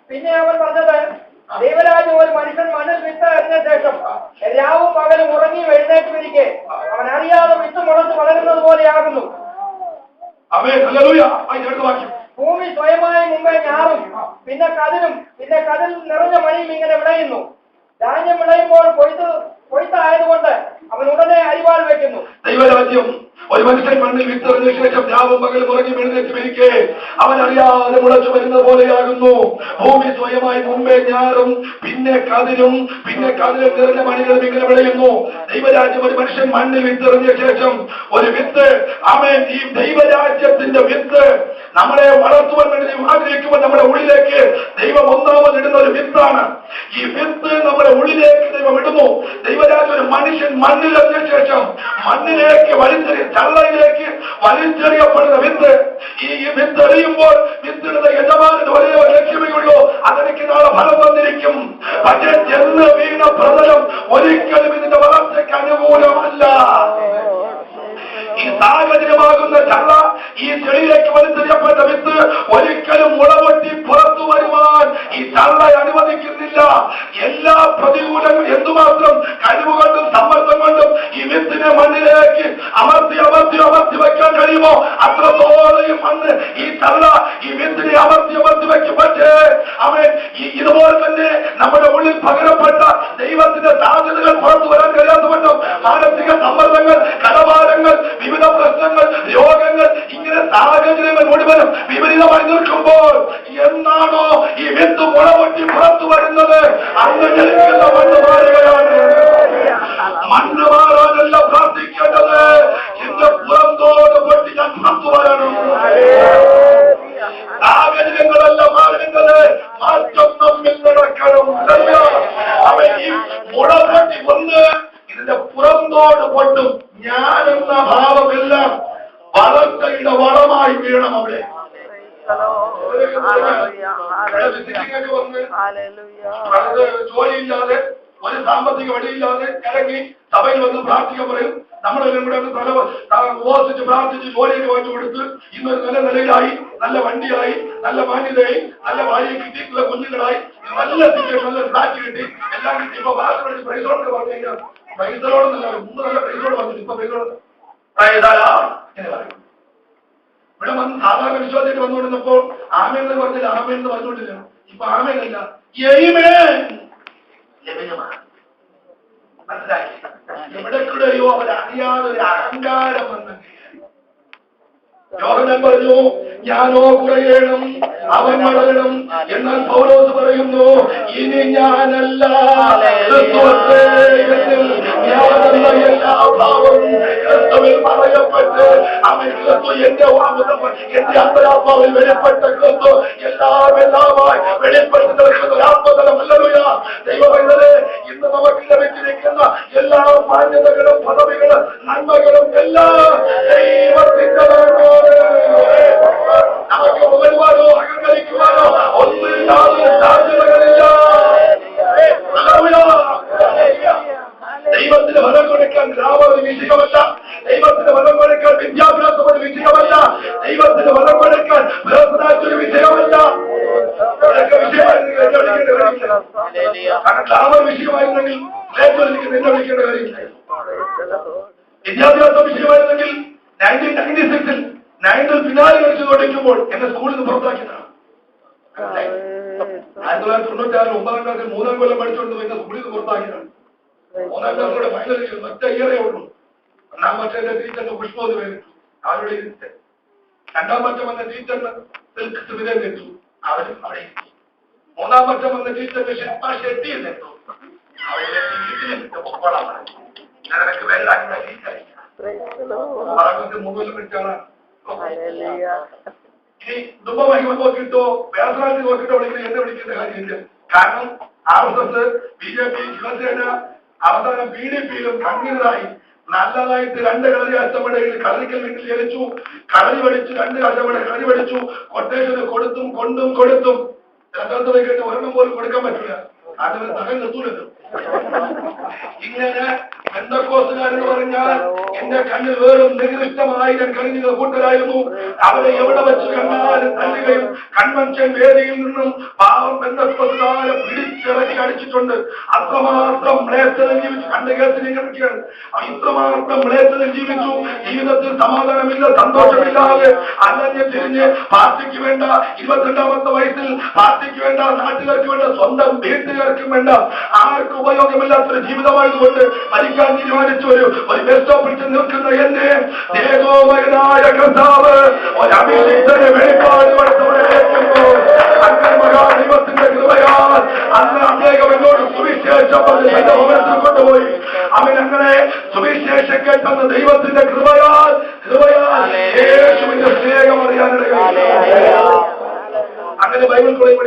B: പിന്നെ അവൻ പറഞ്ഞത്, ദൈവരാജ്യം ഒരു മനുഷ്യൻ മണ്ണിൽ വിത്ത് എറിഞ്ഞ ശേഷം രാവും പകലും ഉറങ്ങി എഴുന്നേറ്റിരിക്കെ അവൻ അറിയാതെ വിത്ത് മുളച്ച് വളരുന്നത് പോലെയാകുന്നു. ഭൂമി സ്വയമായി മുമ്പേ ഞാറും പിന്നെ കതിൽ നിറഞ്ഞ മണിയും ഇങ്ങനെ വിളയുന്നു. ധാന്യം വിളയുമ്പോൾ കൊയ്ത്തായതുകൊണ്ട് അവൻ ഉടനെ അരിവാൾ വെക്കുന്നു.
A: ദൈവരാജ്യം ഒരു മനുഷ്യൻ മണ്ണിൽ വിത്തെറിഞ്ഞ ശേഷം രാവും പകലും ഉറങ്ങി എഴുന്നേറ്റിരിക്കെ അവൻ അറിയാതെ മുളച്ചു വരുന്നത് പോലെയാകുന്നു. ഭൂമി സ്വയമായി മുമ്പേ ഞാറും പിന്നെ കതിരും നിറഞ്ഞ മണികളും ഇങ്ങനെ വിളയുന്നു. ദൈവരാജ്യം ഒരു മനുഷ്യൻ മണ്ണിൽ വിത്തെറിഞ്ഞ ശേഷം ഒരു വിത്ത്, അവൻ ഈ ദൈവരാജ്യത്തിന്റെ വിത്ത് നമ്മളെ വളർത്തുവാൻ വേണ്ടി ദൈവം ആഗ്രഹിക്കുമ്പോൾ നമ്മുടെ ഉള്ളിലേക്ക് ദൈവം ഒന്നാമത് ഇടുന്ന ഒരു വിത്താണ്. ഈ വിത്ത് നമ്മുടെ ഉള്ളിലേക്ക് ദൈവം ഇടുന്നു. ദൈവരാജ്യം ഒരു മനുഷ്യൻ മണ്ണിലെറിഞ്ഞ ശേഷം മണ്ണിലേക്ക് ചള്ളയിലേക്ക് വലിച്ചെറിയപ്പെടുന്ന വിത്ത്. ഈ വിത്ത് എറിയുമ്പോൾ വിത്തിടുന്ന യജമാനന് ഒരേ ഒരു ലക്ഷ്യമേ ഉള്ളൂ, അതെനിക്ക് നാളെ ഫലം വന്നിരിക്കും. പക്ഷേ ചെന്ന് വീണ പ്രതലം ഒരിക്കലും ഇതിന്റെ വളർച്ചയ്ക്ക് അനുകൂലമല്ല. ഈ സാഹചര്യമാകുന്ന ചള്ള, ഈ ചെടിയിലേക്ക് വലിച്ചെറിയപ്പെട്ട വിത്ത് ഒരിക്കലും മുളപൊട്ടി പുറത്തു വരുവാൻ ഈ ചള്ള അനുവദിക്കുന്നില്ല. എല്ലാ പ്രതികൂലങ്ങളും എന്തുമാത്രം കഴിവുകൊണ്ടും സമ്മർദ്ദം കൊണ്ടും ഈ വിത്തിനെ മണ്ണിലേക്ക് അമർത്തി വയ്ക്കാൻ കഴിയുമോ അത്രത്തോളം മണ്ണ് ഈ ചള്ള ഈ വിത്തിനെ അമർത്തി വയ്ക്കും. പക്ഷേ അവൻ ഇതുപോലെ തന്നെ നമ്മുടെ ഉള്ളിൽ പകരപ്പെട്ട ദൈവത്തിന്റെ സാധ്യതകൾ പുറത്തു വരാൻ കഴിയാത്തവണ്ണം മാനസിക സമ്മർദ്ദങ്ങൾ, കടഭാരങ്ങൾ, വിവിധ പ്രശ്നങ്ങൾ, രോഗങ്ങൾ, ഇങ്ങനെ സാഹചര്യങ്ങൾ മുഴുവനും വിപരീതമായി നിൽക്കുമ്പോൾ എന്നാണോ ഈ വിത്ത് മുളപൊട്ടി പുറത്തു വരുന്നത്, അന്ന് ജനിക്കുന്ന മണ്ണ് മാറുകയാണ്. മണ്ണ് മാറാനല്ല പ്രാർത്ഥിക്കേണ്ടത്, എന്റെ പുറത്തോട് പൊട്ടി ഞാൻ പുറത്തു വരണം. സാഹചര്യങ്ങളല്ല മാറേണ്ടത്, മാറ്റം നമ്മിൽ നടക്കണം. അവൻ ഈ മുളപൊട്ടി ഒന്ന് ഇതിന്റെ പുറന്തോട് പൊട്ടും. ഞാനെന്ന ഭാവമെല്ലാം വളർച്ചയുടെ വളമായി വീണം. അവിടെ ജോലിയില്ലാതെ ഒരു സാമ്പത്തിക വഴിയില്ലാതെ ഇറങ്ങി സഭയിൽ വന്ന് പ്രാർത്ഥിക്കാൻ പറയും. നമ്മളെല്ലാം കൂടെ ഉപവസിച്ച് പ്രാർത്ഥിച്ച് ജോലിയൊക്കെ വാങ്ങിച്ചു കൊടുത്ത് ഇന്നൊരു നല്ല നിലയിലായി, നല്ല വണ്ടിയായി, നല്ല മാന്യതയായി, നല്ല ഭാര്യയെ കിട്ടി, നല്ല കുഞ്ഞുങ്ങളായി, നല്ല സിറ്റുവേഷൻ, നല്ല ഫ്ലാറ്റ് കിട്ടി, എല്ലാം കിട്ടി. ഇപ്പൊ ഭാഷ പഠിച്ച് പ്രൈസോട് പറഞ്ഞു കഴിഞ്ഞാൽ പ്രൈസലോടെന്നല്ല, മുമ്പ് നല്ല പ്രൈസോട് പറഞ്ഞു, ഇപ്പൊ പ്രൈസോട് എന്ന് പറയും. ഇവിടെ വന്ന് സാധാരണ വിശ്വാസത്തിൽ വന്നുകൊണ്ടിരുന്നപ്പോൾ ആമേന്ന് പറഞ്ഞില്ല, ആമേന്ന് പറഞ്ഞുകൊണ്ടില്ല. ഇപ്പൊ ആമേനല്ല, മനസ്സിലായി. എവിടെക്കൂടെയോ അവരറിയാതെ ഒരു അഹങ്കാരം വന്ന് യോഹന്നാൻ പറഞ്ഞു, ഞാനോ കുറയണം, അവൻ വളരണം. എന്നാൽ പൗലോസ് പറയുന്നു, ഇനി ഞാനല്ല, ക്രിസ്തുവേ എന്നിൽ ഞാനെന്ന എല്ലാ ഭാവവും ക്രിസ്തുവിൽ പറയപ്പെട്ട് അവൻ ക്രിസ്തു എന്റെ എന്റെ അന്തരാത്മാവിൽ വെളിപ്പെട്ട ക്രിസ്തു എല്ലാമായി വെളിപ്പെട്ട് നിൽക്കുന്ന ഒരു ആത്മതലം. ഹല്ലേലൂയ. ദൈവമേ, ഇന്ന് നമുക്ക് ലഭിച്ചിരിക്കുന്ന എല്ലാ മാന്യതകളും പദവികളും നന്മകളും എല്ലാം ദൈവത്തിൻ്റെതാണ്. നമുക്ക് പുകഴുവാനോ അഹങ്കരിക്കുവാനോ ഒന്നില്ലാതെ സാധ്യതകളില്ല. ദൈവത്തിന് ഫലം കൊടുക്കാൻ ഗ്രാമം ഒരു വിഷയമല്ല. ദൈവത്തിന് ഫലം കൊടുക്കാൻ വിദ്യാഭ്യാസം ഒരു വിഷയമല്ല. ദൈവത്തിന് ഫലം കൊടുക്കാൻ ഒരു വിഷയമല്ല. കാരണം ഗ്രാമ വിഷയമായിരുന്നെങ്കിൽ എന്നെ വിളിക്കേണ്ട കാര്യമില്ല. വിദ്യാഭ്യാസ വിഷയമായിരുന്നെങ്കിൽ 1996 9th ഫിനാലെ വെച്ച് തുടങ്ങുമ്പോൾ എന്നെ സ്കൂളിൽ നിന്ന് പുറത്താക്കിയതാണ്. 1996 9ാം ക്ലാസ്സിൽ 3ാം കൊല്ലം പഠിച്ചുകൊണ്ട് എന്നെ സ്കൂളിൽ നിന്ന് പുറത്താക്കിയതാണ്. 3ാം ക്ലാസ്സിലൂടെ ഫൈനൽ ഒറ്റ ഇയറേ ഉള്ളൂ. 1ാം വർഷം എന്റെ ടീച്ചറിന്റെ പുഷ്പം പേരിട്ടു, അവരുടെ ഇരുത്ത്. 2ാം വർഷം വന്ന ടീച്ചറിന് സുവിധം കിട്ടു, അവരും അവിടെ ഇരുത്തി. 3ാം വർഷം വന്ന ടീച്ചറിന് ശില്പ ഷെട്ടി എന്നിട്ടു, അവരുടെ വീട്ടിലിട്ട് പൊക്കോളാൻ പറഞ്ഞു. ഞാനൊക്കെ വെള്ളം ടീച്ചറില്ല പറഞ്ഞിട്ട് 3 കൊല്ലം പഠിച്ചാണ്. ഇനി കുടുംബമഹിമ നോക്കിയിട്ടോ വേദനാട്ടി നോക്കിയിട്ടോ വിളിക്കുന്നത് എന്നെ വിളിക്കേണ്ട കാര്യമില്ല. കാരണം RSS, BJP, ശിവസേന അവസാനം PDPയിലും കണ്ണീരായി നല്ലതായിട്ട് 2 കളരി അഷ്ടമടയിൽ കളരിക്കൽ വീട്ടിൽ ജനിച്ചു. കളരി പഠിച്ചു, 2 അഷ്ടമട കളരി പഠിച്ചു. കൊട്ടേഷന് കൊടുത്തും കൊണ്ടും കൊടുത്തും രണ്ടാമത്തെ വൈകിട്ട് ഒരെണ്ണം പോലും കൊടുക്കാൻ പറ്റില്ല. അതവരെ തകൽ നിർത്തൂലല്ലോ. ഇങ്ങനെ പെന്തക്കോസ്തുകാരെന്ന് പറഞ്ഞാൽ എന്റെ കണ്ണിൽ വേറും നികൃഷ്ടമായി ഞാൻ കഴിഞ്ഞ കൂട്ടരായിരുന്നു. അവരെ എവിടെ വെച്ച് കണ്ടാലും തല്ലുകയും കൺവെൻഷൻ വേദിയിൽ നിന്നും പാവം പെന്തക്കോസ്തുകാരെ പിടിച്ചിറക്കി അടിച്ചിട്ടുണ്ട്. അത്രമാത്രം മ്ലേച്ഛതയിൽ ജീവിച്ചു. കണ്ട കേസിനെ കിടക്കുകയാണ്. ഇത്രമാത്രം മ്ലേച്ഛതയിൽ ജീവിച്ചു. ജീവിതത്തിൽ സമാധാനമില്ല, സന്തോഷമില്ലാതെ അലഞ്ഞ് തിരിഞ്ഞ് പാർട്ടിക്ക് വേണ്ട 22ാമത്തെ വയസ്സിൽ പാർട്ടിക്ക് വേണ്ട, നാട്ടുകാർക്ക് വേണ്ട, സ്വന്തം വീട്ടുകാർക്കും വേണ്ട, ആർക്കും ഉപയോഗമില്ലാത്തൊരു ജീവിതമായതുകൊണ്ട് മരിക്കാൻ തീരുമാനിച്ചു. ഒരു ബസ് സ്റ്റോപ്പിൽ നിൽക്കുന്ന എന്നെ ദേവോമയനായ കർത്താവ് ഒരു അഭിഷിക്തനെ വെളിപ്പാട് കൊടുത്തുകൊണ്ടേക്കുമ്പോൾ അങ്ങനെ മഹാദൈവത്തിന്റെ കൃപയാൽ അന്ന് അദ്ദേഹം എന്നോട് സുവിശേഷം എന്റെ ഭവനത്തിൽ കൊണ്ടുപോയി. അവൻ അങ്ങനെ സുവിശേഷം കേട്ടെന്ന് ദൈവത്തിന്റെ കൃപയാൽ യേശുവിന്റെ സ്നേഹം അറിയാനിടയായി. അങ്ങനെ ബൈബിൾ കോളേജ്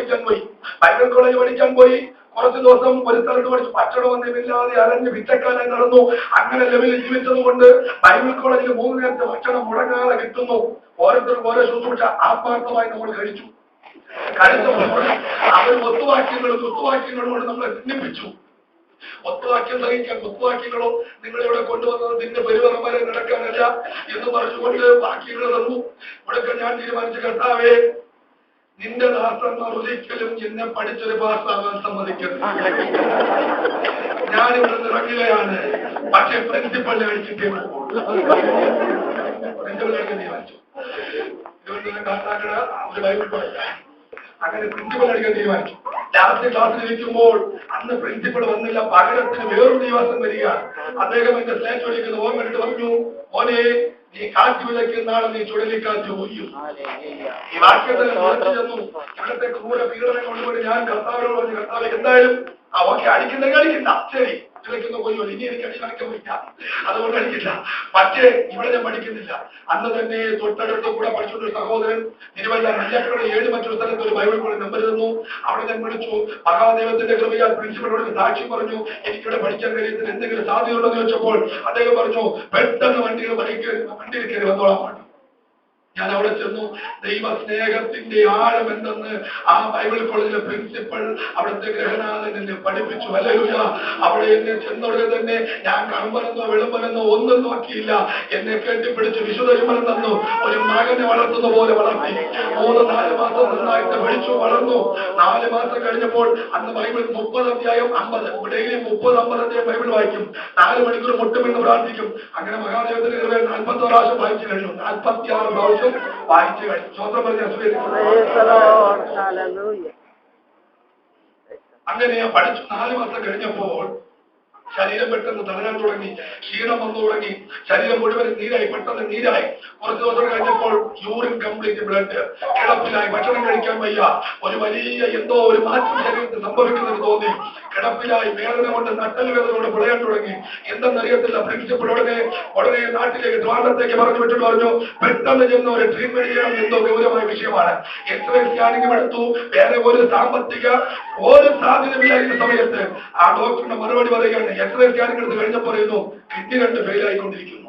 A: പഠിക്കാൻ പോയി. കുറച്ച് ദിവസം ഒരു സ്ഥലത്ത് പഠിച്ചു. ഭക്ഷണമൊന്നുമില്ലാതെ അലഞ്ഞ് ഭിക്ഷക്കാലായി നടന്നു. അങ്ങനെ ലെവലിൽ ജീവിച്ചത് കൊണ്ട് ബൈബിൾ കോളേജിൽ 3 നേരത്തെ ഭക്ഷണം മുടങ്ങാതെ കിട്ടുന്നു. ഓരോരുത്തർക്കും ഓരോ ശുശ്രൂഷ ആത്മാർത്ഥമായി നമ്മൾ കഴിച്ചു. അവർ ഒത്തുവാക്യങ്ങളും കൊണ്ട് നമ്മളെ ഭിന്നിപ്പിച്ചു. ഒത്തുവാക്യം സഹിക്കാൻ ഒത്തുവാക്യങ്ങളോ നിങ്ങളിവിടെ കൊണ്ടുവന്നത് നിന്റെ പെരുവറം വരെ നടക്കാനല്ല എന്ന് പറഞ്ഞുകൊണ്ട് വാക്യങ്ങൾ തന്നു. ഇവിടെ ഞാൻ തീരുമാനിച്ച കർത്താവേ, നിന്റെ ദാസന്മാർ ഒരിക്കലും എന്നെ പഠിച്ചൊരു പാസ്സാകാൻ സമ്മതിക്കുന്നു. ഞാനിവിടെ ഇറങ്ങുകയാണ്. പക്ഷെ പ്രിൻസിപ്പളിനെ അടിച്ചിട്ടേ പോകും. പ്രിൻസിപ്പളിനെ അടിക്കാൻ തീരുമാനിച്ചു. ഒരു ബൈബിൾ കോളേജ് അങ്ങനെ പ്രിൻസിപ്പൾ അടിക്കാൻ തീരുമാനിച്ചു. ലാസ്റ്റ് ക്ലാസ്സിൽ ഇരിക്കുമ്പോൾ അന്ന് പ്രിൻസിപ്പൾ വന്നില്ല. പകരത്തിന് വേറൊരു ദിവസം വരികയാണ്. അദ്ദേഹം എന്റെ സ്ലേറ്റ് വിളിക്കുന്ന ഓർമ്മ കണ്ടിട്ട് പറഞ്ഞു, മോനെ, നീ കാറ്റ് വിളയ്ക്കുന്നാണ്, നീ ചുഴലിക്കാറ്റ് ഒയ്യും. ഈ വാക്യത്തിൽ ഉറച്ചു ചെന്നു. ഇവിടത്തെ ക്രൂര പീഡനം കൊണ്ടുപോയി ഞാൻ കർത്താവിനോട് പറഞ്ഞു, കർത്താവ് എന്തായാലും ഓക്കെ അടിക്കുന്നെങ്കിൽ അടിക്കണ്ട, ശരി വിളയ്ക്കുന്ന കൊയ്യോ, ഇനി എനിക്ക് അടിക്കാൻ പറ്റില്ല, അതുകൊണ്ട് അടിക്കില്ല. പക്ഷേ ഇവിടെ ഞാൻ പഠിക്കുന്നില്ല. അന്ന് തന്നെ തൊട്ടടുത്ത് കൂടെ പഠിച്ചൊരു സഹോദരൻ തിരുവല്ല നല്ലക്കട 7 മറ്റൊരു സ്ഥലത്ത് ഒരു ബൈബിൾ കോളേജ് നമ്പർ തന്നു. അവിടെ ഞാൻ വിളിച്ചു. മഹാദൈവത്തിന്റെ കൃപയാൽ പ്രിൻസിപ്പളിനോട് സാക്ഷി പറഞ്ഞു, എനിക്കിവിടെ പഠിക്കാൻ കഴിയത്തിൽ എന്തെങ്കിലും സാധ്യതയുണ്ടെന്ന് ചോദിച്ചപ്പോൾ അദ്ദേഹം പറഞ്ഞു, പെട്ടെന്ന് വണ്ടിയിൽ കയറി വന്നോളാൻ പറഞ്ഞു. ഞാൻ അവിടെ ചെന്നു. ദൈവ സ്നേഹത്തിന്റെ ആഴം എന്തെന്ന് ആ ബൈബിൾ കോളേജിലെ പ്രിൻസിപ്പൽ അവിടുത്തെ ഗ്രഹനാഥൻ എന്നെ പഠിപ്പിച്ചു. ഹല്ലേലൂയ. അവിടെ എന്നെ ചെന്നോടെ തന്നെ ഞാൻ കമ്പനെന്നോ വെളുമ്പനെന്നോ ഒന്നും നോക്കിയില്ല. എന്നെ കെട്ടിപ്പിടിച്ച് വിശുദ്ധയുമനം തന്നു. ഒരു മകനെ വളർത്തുന്ന പോലെ വളർത്തി. 3-4 മാസം നന്നായിട്ട് പഠിച്ചു വളർന്നു. 4 മാസം കഴിഞ്ഞപ്പോൾ അന്ന് ബൈബിൾ 30 അധ്യായം 50 ഡെയിലി 30-50 അധ്യായം ബൈബിൾ വായിക്കും. 4 മണിക്കൂർ മുട്ടുമെന്ന് പ്രാർത്ഥിക്കും. അങ്ങനെ മഹാദൈവത്തിന്റെ കൃപയിൽ 40 പ്രാവശ്യം വായിച്ചു കഴിഞ്ഞു. 46 പ്രാവശ്യം വായിച്ചു കഴിഞ്ഞു. സ്വന്തം പറഞ്ഞ അങ്ങനെ ഞാൻ പഠിച്ചു. 4 മാസം കഴിഞ്ഞപ്പോൾ ശരീരം പെട്ടെന്ന് തളരാൻ തുടങ്ങി, ക്ഷീണം വന്നു തുടങ്ങി, ശരീരം മുഴുവൻ നീരായി, പെട്ടെന്ന് നീരായി. കുറച്ച് ദിവസം കഴിഞ്ഞപ്പോൾ യൂറിൻ കംപ്ലീറ്റ് ബ്ലഡ്, കിടപ്പിലായി, ഭക്ഷണം കഴിക്കാൻ വയ്യ, ഒരു വലിയ എന്തോ ഒരു മാറ്റം ശരീരത്തിൽ സംഭവിക്കുന്നത് തോന്നി. കിടപ്പിലായി, വേദന കൊണ്ട്, നട്ടൽ വേദന കൊണ്ട് പിളയാൻ തുടങ്ങി. എന്തെന്നറിയത്തില്ല. പ്രിൻസിപ്പൾ ഉടനെ നാട്ടിലേക്ക് ട്രിവാൻഡ്രത്തേക്ക് പറഞ്ഞു വിട്ടിട്ട് പറഞ്ഞു, പെട്ടെന്ന് ചെന്ന് ഒരു ട്രീറ്റ്മെന്റ് ചെയ്യണം, എന്തോ ഗൗരവമായ വിഷയമാണ്. എക്സ്റേ സ്കാനിംഗ് എടുത്തു. വേറെ ഒരു സാമ്പത്തിക ഒരു സാധ്യതയില്ലായിരുന്ന സമയത്ത് ആ ഡോക്ടറിന്റെ മറുപടി പറയുകയാണ്. എക്സ്റേ സ്കാനിംഗ് എടുത്ത് കഴിഞ്ഞപ്പോൾ പറയുന്നു, കിഡ്നി 2 ഫെയിൽ ആയിക്കൊണ്ടിരിക്കുന്നു.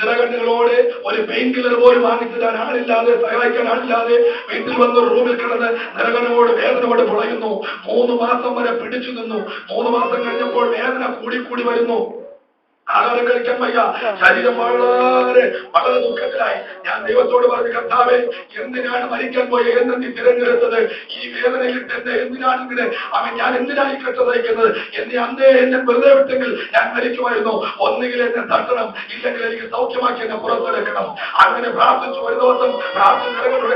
A: നിറകണ്ണുകളോടെ ഒരു പെയിൻ കില്ലർ പോലും വാങ്ങിച്ചു തരാൻ ആളില്ലാതെ, സഹായിക്കാൻ ആളില്ലാതെ വീട്ടിൽ വന്നൊരു റൂമിൽ കിടന്ന് നിറകണ്ണുകളോട് വേദന കൊണ്ട് പൊളയുന്നു. 3 മാസം വരെ പിടിച്ചു നിന്നു. 3 മാസം കഴിഞ്ഞപ്പോൾ വേദന കൂടി വരുന്നു. ആഹാരം കഴിക്കാൻ വയ്യ, ശരീരം വളരെ വളരെ ദുഃഖത്തിലായി. ഞാൻ ദൈവത്തോട് പറഞ്ഞു, കർത്താവേ, എന്തിനാണ് മരിക്കാൻ പോയ എന്നെ നീ തിരഞ്ഞെടുത്തത്? ഈ വേദനയിട്ട് എന്നെ എന്തിനാണ് ഇങ്ങനെ ഞാൻ എന്തിനായി കെട്ടതയ്ക്കുന്നത്? എന്നെ വെറുതെ വിട്ടെങ്കിൽ ഞാൻ മരിക്കുമായിരുന്നു. ഒന്നുകിൽ എന്നെ തട്ടണം, ഇല്ലെങ്കിൽ എനിക്ക് സൗഖ്യമാക്കി എന്നെ പുറത്തെടുക്കണം. അങ്ങനെ പ്രാർത്ഥിച്ചു. ഒരു ദിവസം പ്രാർത്ഥന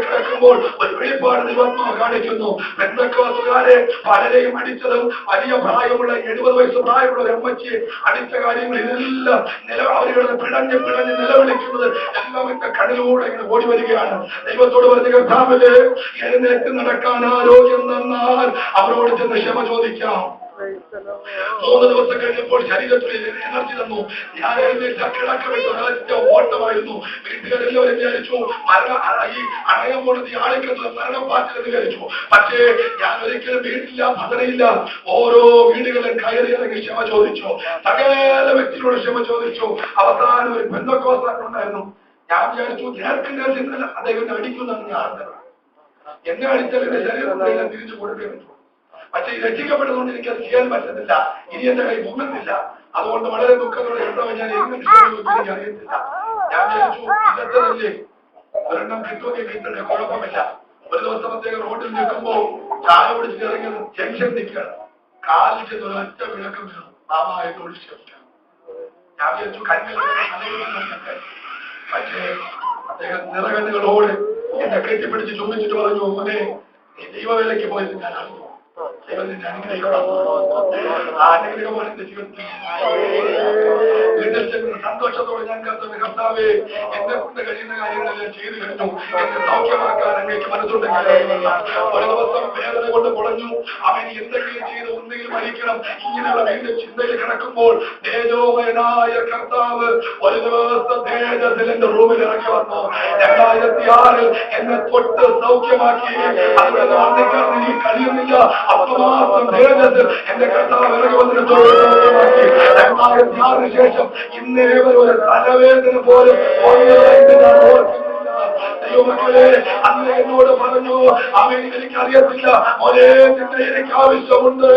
A: കിടക്കുമ്പോൾ ഒരു വെളിപ്പാട് ദൈവാത്മാവ് കാണിക്കുന്നു. പെന്തക്കോസ്തുകാരെ പലരെയും അടിച്ചതും, വലിയ പ്രായമുള്ള 70 വയസ്സ് പ്രായമുള്ള ഒരു അമ്മച്ചിയെ അടിച്ച കാര്യങ്ങൾ അവരുടെ പിഴഞ്ഞ് നിലവിളിക്കുന്നത് എല്ലാം എന്റെ കണ്ണിലൂടെ ഇങ്ങനെ ഓടി വരികയാണ്. ദൈവത്തോട് പറഞ്ഞ കർത്താവില് എഴുന്നേറ്റ് നടക്കാൻ ആരോഗ്യം തന്നാൽ അവരോട് ചെന്ന് ക്ഷമ ചോദിക്കാം. 3 ദിവസം കഴിഞ്ഞപ്പോൾ ശരീരത്തിൽ എനർജി തന്നു. ഞാൻ കിടക്കവിട്ട് ഓട്ടമായിരുന്നു. വീട്ടുകാരെല്ലാവരും വിചാരിച്ചു ഈ അണയം പോണത് ഈ ആളിക്കുന്നത് മരണം പാറ്റിലെന്ന് വിചാരിച്ചു. പക്ഷേ ഞാൻ ഒരിക്കലും വീട്ടില്ല, ഭജനയില്ല. ഓരോ വീടുകളിലും കയറി ഇറങ്ങി ക്ഷമ ചോദിച്ചു. സകല വ്യക്തികളോട് ക്ഷമ ചോദിച്ചു. അവസാനം ഒരു പെന്തക്കോസ്തുകാരനുണ്ടായിരുന്നു. ഞാൻ വിചാരിച്ചു നേർക്കില്ല, അദ്ദേഹം അടിക്കുന്നതാണ് ഞാൻ അറിഞ്ഞത്. എന്നെ അടിച്ചാൽ എന്റെ ശരീരത്തിൽ തിരിച്ചു കൊടുക്കാൻ പറ്റും. പക്ഷെ രക്ഷിക്കപ്പെട്ടതുകൊണ്ട് എനിക്കത് ചെയ്യാൻ പറ്റുന്നില്ല. ഇനി എന്റെ കൈ മുങ്ങുന്നില്ല. അതുകൊണ്ട് വളരെ ദുഃഖത്തോടെ ഉണ്ടോ ഞാൻ എനിക്ക് അറിയത്തില്ല. ഞാൻ വിചാരിച്ചു ഇതല്ലേ ഒരെണ്ണം കിട്ടുമെങ്കിൽ കിട്ടണേ, കുഴപ്പമില്ല. ഒരു ദിവസം അദ്ദേഹം റോഡിൽ നിൽക്കുമ്പോൾ ചായ പിടിച്ചിട്ട് ഇറങ്ങി ജംഗ്ഷൻ നിൽക്കുകയാണ്. കാലിൽ ചെന്ന് ഒരു ഒറ്റ വിളക്കം വീണു. മാമായിട്ട് ഒഴിച്ചു. ഞാൻ വിചാരിച്ചു കണ്ണിലൊക്കെ. പക്ഷേ അദ്ദേഹം നിറകണ്ണുകളോട് എന്നെ കെട്ടിപ്പിടിച്ച് ചുമ്മിച്ചിട്ട് പറഞ്ഞു, മോനെ, നീ ദൈവവേലയ്ക്ക് പോയത് ഞാൻ അറിഞ്ഞു. ദൈവത്തിന്റെ അനുഗ്രഹിക്കണം. ആ അനുഗ്രഹമാണ് എന്റെ ജീവിതത്തിൽ. വീട്ടിൽ ചെന്ന് സന്തോഷത്തോടെ ഞാൻ കർത്താവേ, എന്നെ കൊണ്ട് കഴിയുന്ന കാര്യങ്ങളെല്ലാം ചെയ്തു കഴിഞ്ഞു. എന്നെ സൗഖ്യമാക്കാൻ അങ്ങേക്ക് മനസ്സുണ്ടെങ്കിൽ ഒരു ദിവസം വേദന കൊണ്ട് പൊളഞ്ഞു. അവൻ എന്തെങ്കിലും ചെയ്ത് ഒന്നെങ്കിലും മരിക്കണം, ഇങ്ങനെയുള്ള വീണ്ടും ചിന്തയിൽ കിടക്കുമ്പോൾ തേജോമയനായ കർത്താവ് ഒരു ദിവസം തേജസ്സിൽ എന്റെ റൂമിൽ ഇറങ്ങി വന്നു. 2006 എന്നെ തൊട്ട് സൗഖ്യമാക്കി. അതുകൊണ്ട് വർദ്ധിക്കാൻ എനിക്ക് കഴിയുന്നില്ല. അത്രമാത്രം തേജസ്സിൽ എന്റെ കർത്താവ് ഇറങ്ങി വന്നിട്ട് സൗഖ്യമാക്കി. 2006 ശേഷം ഇന്നേ വരെ ഒരു തലവേദന പോലും ഞാൻ ഓർക്കുന്നില്ല. ദൈവമക്കളെ, അന്ന് എന്നോട് പറഞ്ഞു, അവൻ എനിക്കറിയത്തില്ല മോനെ, നിന്നെ എനിക്ക് ആവശ്യമുണ്ട്.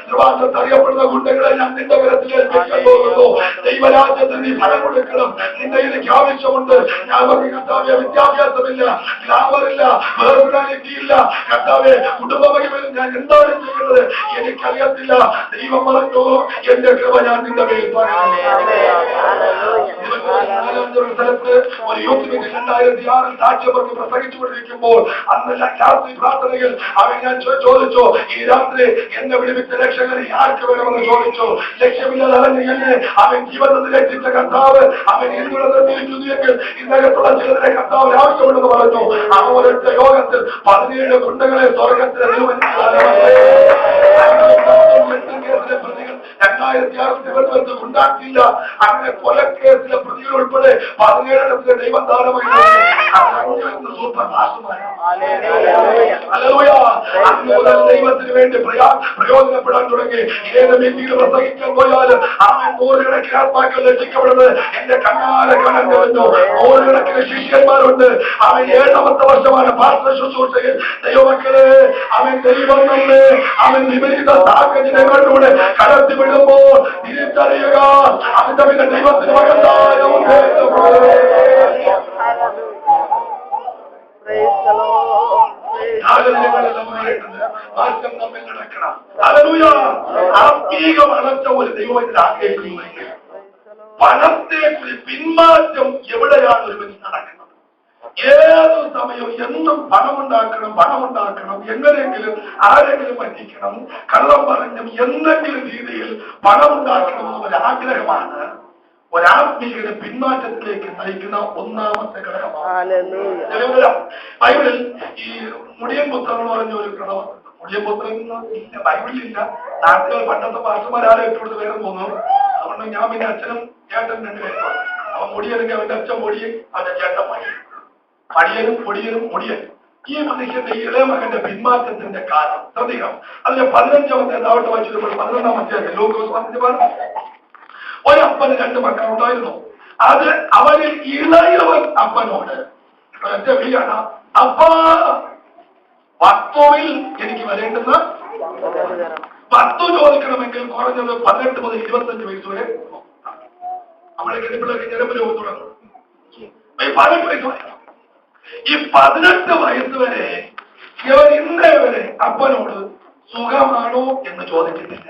A: ട്രിവാൻഡ്രത്ത് അറിയപ്പെടുന്ന ഗുണ്ടകളെ ഞാൻ നിന്റെ കരത്തിൽ ഏൽപ്പിക്കാൻ പോകുന്നു. ദൈവരാജ്യത്തിന് നീ ഫലം കൊടുക്കണം. നിന്നെ എനിക്ക് ആവശ്യമുണ്ട്. ഞാൻ പറഞ്ഞു, കർത്താവേ, വിദ്യാഭ്യാസമില്ല, ഗ്ലാമറില്ല, പേഴ്സണാലിറ്റി ഇല്ല, കർത്താവേ, കുടുംബമഹിമയിൽ ഞാൻ എന്താണ് ചെയ്യുന്നത് എനിക്കറിയത്തില്ല. ദൈവം പറഞ്ഞു, എന്റെ കൃപ ഞാൻ നിന്റെ മേൽ സ്ഥലത്ത് ഒരു യൂത്ത് മീറ്റിംഗ് 2006 സാക്ഷ്യം പറഞ്ഞ് പ്രസംഗിച്ചുകൊണ്ടിരിക്കുമ്പോൾ അന്ന് രാത്രി പ്രാർത്ഥനയിൽ അവൻ ഞാൻ ചോദിച്ചു, ഈ രാത്രി എന്നെ വിളിപ്പിച്ച രക്ഷകൻ ആർക്ക് വേണമെന്ന് ചോദിച്ചു. ലക്ഷ്യമില്ലാതെ അറിഞ്ഞെന്നെ അവൻ ജീവിതത്തിൽ രക്ഷിച്ച കർത്താവ് അവൻ എന്നുള്ള നിർത്തിയിരിക്കുന്നു എങ്കിൽ ഇന്നകത്തുള്ള ചിലരുടെ കർത്താവിന് ആവശ്യമുണ്ടെന്ന് പറഞ്ഞു. ആ ഒരൊറ്റ യോഗത്തിൽ 17 ഗുണ്ടകളെ സ്വർഗത്തിലെ കേസിലെ പ്രതികൾ 2006 ഉണ്ടാക്കിയില്ല. അങ്ങനെ കൊലക്കേസിലെ പ്രതികൾ ഉൾപ്പെടെ 17 ദൈവദാനമായി ദൈവത്തിന് വേണ്ടി പ്രയോജനപ്പെടാൻ തുടങ്ങി. ഏത് മീറ്റിംഗിൽ പ്രസംഗിക്കാൻ പോയാലും അവൻ 100 കണക്കിന് ആത്മാക്കൾ രക്ഷിക്കപ്പെടുന്നത് എന്റെ കണ്ണാലെ കാണാൻ കഴിഞ്ഞു. 100 കണക്കിന് ശിഷ്യന്മാരുണ്ട്. അവൻ 7ാമത്തെ വർഷമാണ് പാർശ്വ ശുശ്രൂഷയിൽ. ദൈവമക്കളെ, അവൻ ദൈവം നമ്മെ അവൻ വിപരീത സാഹചര്യങ്ങളിലൂടെ കടത്തിവിടുമ്പോൾ തിരിച്ചറിയുക അവന്റെ പിന്നെ ദൈവത്തിന് മകത്തായ മാറ്റം നമ്മിൽ നടക്കണം. ആത്മീക വളർച്ച ഒരു ദൈവത്തിൽ ആഗ്രഹിക്കുന്നുവെങ്കിൽ പണത്തെ പിന്മാറ്റം എവിടെയാണ് ഒരു മനുഷ്യൻ നടക്കുന്നത്? ഏത് സമയവും എന്നും പണമുണ്ടാക്കണം, എങ്ങനെയെങ്കിലും ആരെങ്കിലും പറ്റിക്കണം, കള്ളം പറഞ്ഞും എന്തെങ്കിലും രീതിയിൽ പണം ഉണ്ടാക്കണമെന്നുള്ള ആഗ്രഹമാണ് ഒരാത്മീയയുടെ പിന്മാറ്റത്തിലേക്ക് നയിക്കുന്ന ഒന്നാമത്തെ ഘടകമാണ്. ബൈബിളിൽ ഈ മുടിയൻ പുത്രൻ എന്ന് പറഞ്ഞ ഒരു കഥ വന്നിട്ടുണ്ട്. മുടിയൻ പുത്രൻ ഇല്ല, ബൈബിളിലില്ല. നാട്ടുകൾ പണ്ടത്തെ പാസ്റ്റർമാരാരെ ഇട്ടുകൊടുത്ത് വേറെ തോന്നുന്നു. അതുകൊണ്ട് ഞാൻ പിന്നെ അച്ഛനും ചേട്ടൻ രണ്ടുപേരും. അവൻ മുടിയനെങ്കിൽ അവന്റെ അച്ഛൻ പൊടിയൻ, അവന്റെ ചേട്ടൻ മടിയൻ. മടിയനും പൊടിയനും മുടിയൻ. ഈ മനുഷ്യന്റെ ഇളയ മകന്റെ പിന്മാറ്റത്തിന്റെ കാരണം ശ്രദ്ധിക്കണം. അതിന് 15-ാമത്തെ താവട്ട് വായിച്ചപ്പോൾ 11-ാമത്തെ ലൂക്കോസ് 15 ഒരപ്പന് 2 മക്കളുണ്ടായിരുന്നു. അത് അവരിൽ ഇളയവൻ അപ്പനോട് ഒറ്റ വിളിയാണ്, അപ്പാ വസ്തുവിൽ എനിക്ക് വരേണ്ടുന്ന 10 ചോദിക്കണമെങ്കിൽ കുറഞ്ഞത് 18 മുതൽ 25 വയസ്സ് വരെ നമ്മളെ കെട്ടിപ്പിള്ളേർക്ക് ഞരമ്പ് രോഗം തുടങ്ങും. 18 വയസ്സ് വരെ. ഈ 18 വയസ്സ് വരെ ഇവൻ ഇന്നേ വരെ അപ്പനോട് സുഖമാണോ എന്ന് ചോദിച്ചിട്ടില്ല.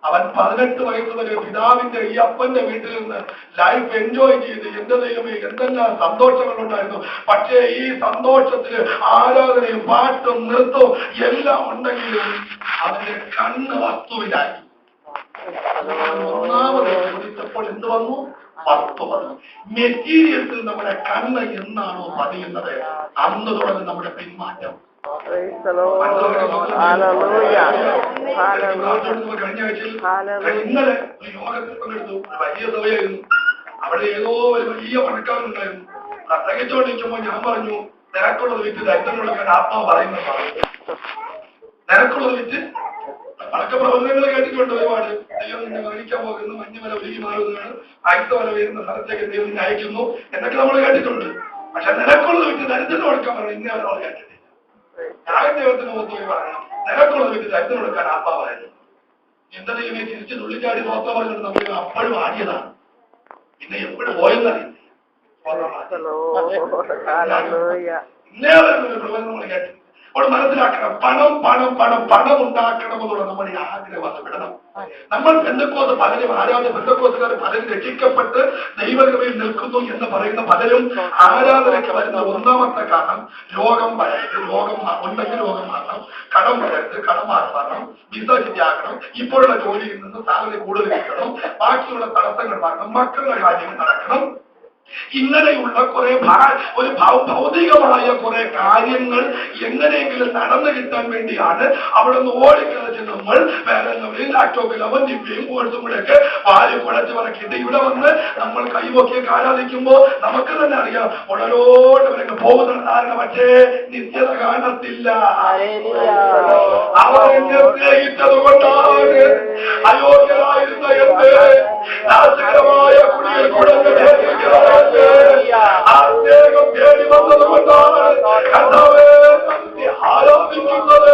A: അവൻ 18 വയസ്സ് വരെ പിതാവിന്റെ ഈ അപ്പന്റെ വീട്ടിൽ നിന്ന് ലൈഫ് എൻജോയ് ചെയ്ത് എന്റെ ദൈവമേ എന്തെല്ലാം സന്തോഷങ്ങളുണ്ടായിരുന്നു. പക്ഷേ ഈ സന്തോഷത്തിന് ആരാധനയും പാട്ടും നൃത്തവും എല്ലാം ഉണ്ടെങ്കിലും അവന്റെ കണ്ണ് വസ്തുവിലായി. ഒന്നാമത് ചോദിച്ചപ്പോൾ എന്ത് വന്നു? വസ്തു വന്നു. മെറ്റീരിയൽസിൽ നമ്മുടെ കണ്ണ് എന്നാണോ പതിയുന്നത് അന്ന് തുടങ്ങി നമ്മുടെ പിന്മാറ്റം. കഴിഞ്ഞ ആഴ്ചയിൽ ഇന്നലെ ഒരു യോഗത്തിൽ പങ്കെടുത്തു. വലിയ സഭയായിരുന്നു. അവിടെ ഏതോ ഒരു വലിയ പണക്കാരനുണ്ടായിരുന്നു. പ്രസംഗിച്ചുകൊണ്ടിരിക്കുമ്പോൾ ഞാൻ പറഞ്ഞു, നിനക്കുള്ളത് വിറ്റ് ദരിദ്രം കൊടുക്കാൻ ആത്മാവ് പറയുന്നതാണ്. നിനക്കുള്ളത് വിറ്റ് പണക്ക പ്രവർത്തനങ്ങൾ കേട്ടിട്ടുണ്ട് ഒരുപാട്. ദൈവം നിന്നെ മരിക്കാൻ പോകുന്നു, മഞ്ഞുമല ഒരുക്കി മാറുന്നതാണ്, അയിത്തമല വരുന്ന സ്ഥലത്തേക്ക് ദൈവം നിന്നെ അയക്കുന്നു എന്നൊക്കെ നമ്മൾ കേട്ടിട്ടുണ്ട്. പക്ഷെ നിനക്കുള്ളത് വിറ്റ് ദരിദ്രം കൊടുക്കാൻ പറഞ്ഞു ഇന്നേ നമ്മൾ കേട്ടിട്ടില്ല. ഞാൻ ദൈവത്തിന് മുഖത്ത് പറയണം, നിനക്കുള്ളത് വിറ്റ് ദരിദ്രം കൊടുക്കാൻ ആത്മാ പറയുന്നു. എന്റെ ദൈവമേ തിരിച്ച് തുള്ളിച്ചാടി നോക്കാൻ പറഞ്ഞിട്ട് നമ്മൾ അപ്പോഴും ആടിയതാണ്. പിന്നെ എപ്പോഴും പോയെന്നറിയില്ല. ഇന്നേ വരുന്നൊരു പ്രവചനം നമ്മൾ കേട്ടില്ല. അപ്പോൾ മനസ്സിലാക്കണം, പണം പണം പണം പണം ഉണ്ടാക്കണമെന്നുള്ള നമ്മുടെ ആഗ്രഹം അത് വിടണം. നമ്മൾ പെന്തക്കോസ് പലരും പെന്തക്കോസുകാർ പലരും രക്ഷിക്കപ്പെട്ട് ദൈവകൃപയിൽ നിൽക്കുന്നു എന്ന് പറയുന്ന പലരും ആരാധനയ്ക്ക് വരുന്ന ഒന്നാമത്തെ കാരണം രോഗം വരരുത്, രോഗം ഉണ്ടെങ്കിൽ രോഗം മാറണം, കടം വരരുത്, കടം മാറണം, വിസ ശരിയാക്കണം, ഇപ്പോഴുള്ള ജോലിയിൽ നിന്ന് സാലറി കൂടുതൽ കിട്ടണം, ബാക്കിയുള്ള തടസ്സങ്ങൾ മാറണം, മക്കളുടെ കാര്യങ്ങൾ നടക്കണം. ഇങ്ങനെയുള്ള കുറെ ഒരു ഭൗതികമായ കുറെ കാര്യങ്ങൾ എങ്ങനെയെങ്കിലും നടന്നു കിട്ടാൻ വേണ്ടിയാണ് അവിടെ നിന്ന് ഓടിക്കളിച്ച് നമ്മൾ വേറെ ലാപ്ടോപ്പിൽ അവൻ ജിപ്പയും കോഴ്സും കൂടെയൊക്കെ വാരി കുഴച്ച് പറക്കിയിട്ട് ഇവിടെ വന്ന് നമ്മൾ കൈവൊക്കിയൊക്കെ ആരാധിക്കുമ്പോൾ നമുക്ക് തന്നെ അറിയാം ഉടലോട്ട് വരെ പോകുന്ന ധാരണ. പക്ഷേ നിത്യത കാണത്തില്ല. അവർ എന്നെ സ്നേഹിച്ചത് കൊണ്ടാണ് അയോഗ്യരായിരുന്ന എന്റെ നാശകരമായ കുടിയിൽ കുടഞ്ഞ ആഗ്രഹം തേടി വന്നത് കൊണ്ടാണ് കർത്താവേ ആരാധിക്കുന്നത്.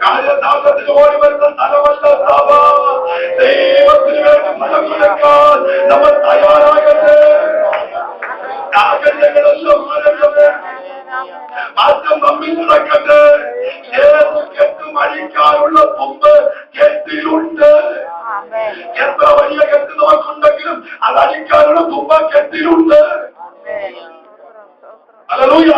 A: കാര്യസാധനത്തിന് ഓടി വരുന്ന സ്ഥലമല്ല സഭ. ദൈവത്തിന് വേണ്ടി ഫലം കൊടുക്കാൻ നമ്മൾ തയ്യാറാകട്ടെ. ആഗ്രഹങ്ങളെല്ലാം മാറട്ടെ, മാറ്റം തമ്മിൽ നടക്കട്ടെ. ഏത് കെട്ടും അഴിക്കാനുള്ള തുമ്പ് കെട്ടിലുണ്ട്. എത്ര വലിയ കെട്ട് നമുക്കുണ്ടെങ്കിലും അത് അഴിക്കാനുള്ള തുമ്പ കെട്ടിലുണ്ട്. ഹല്ലേലൂയ.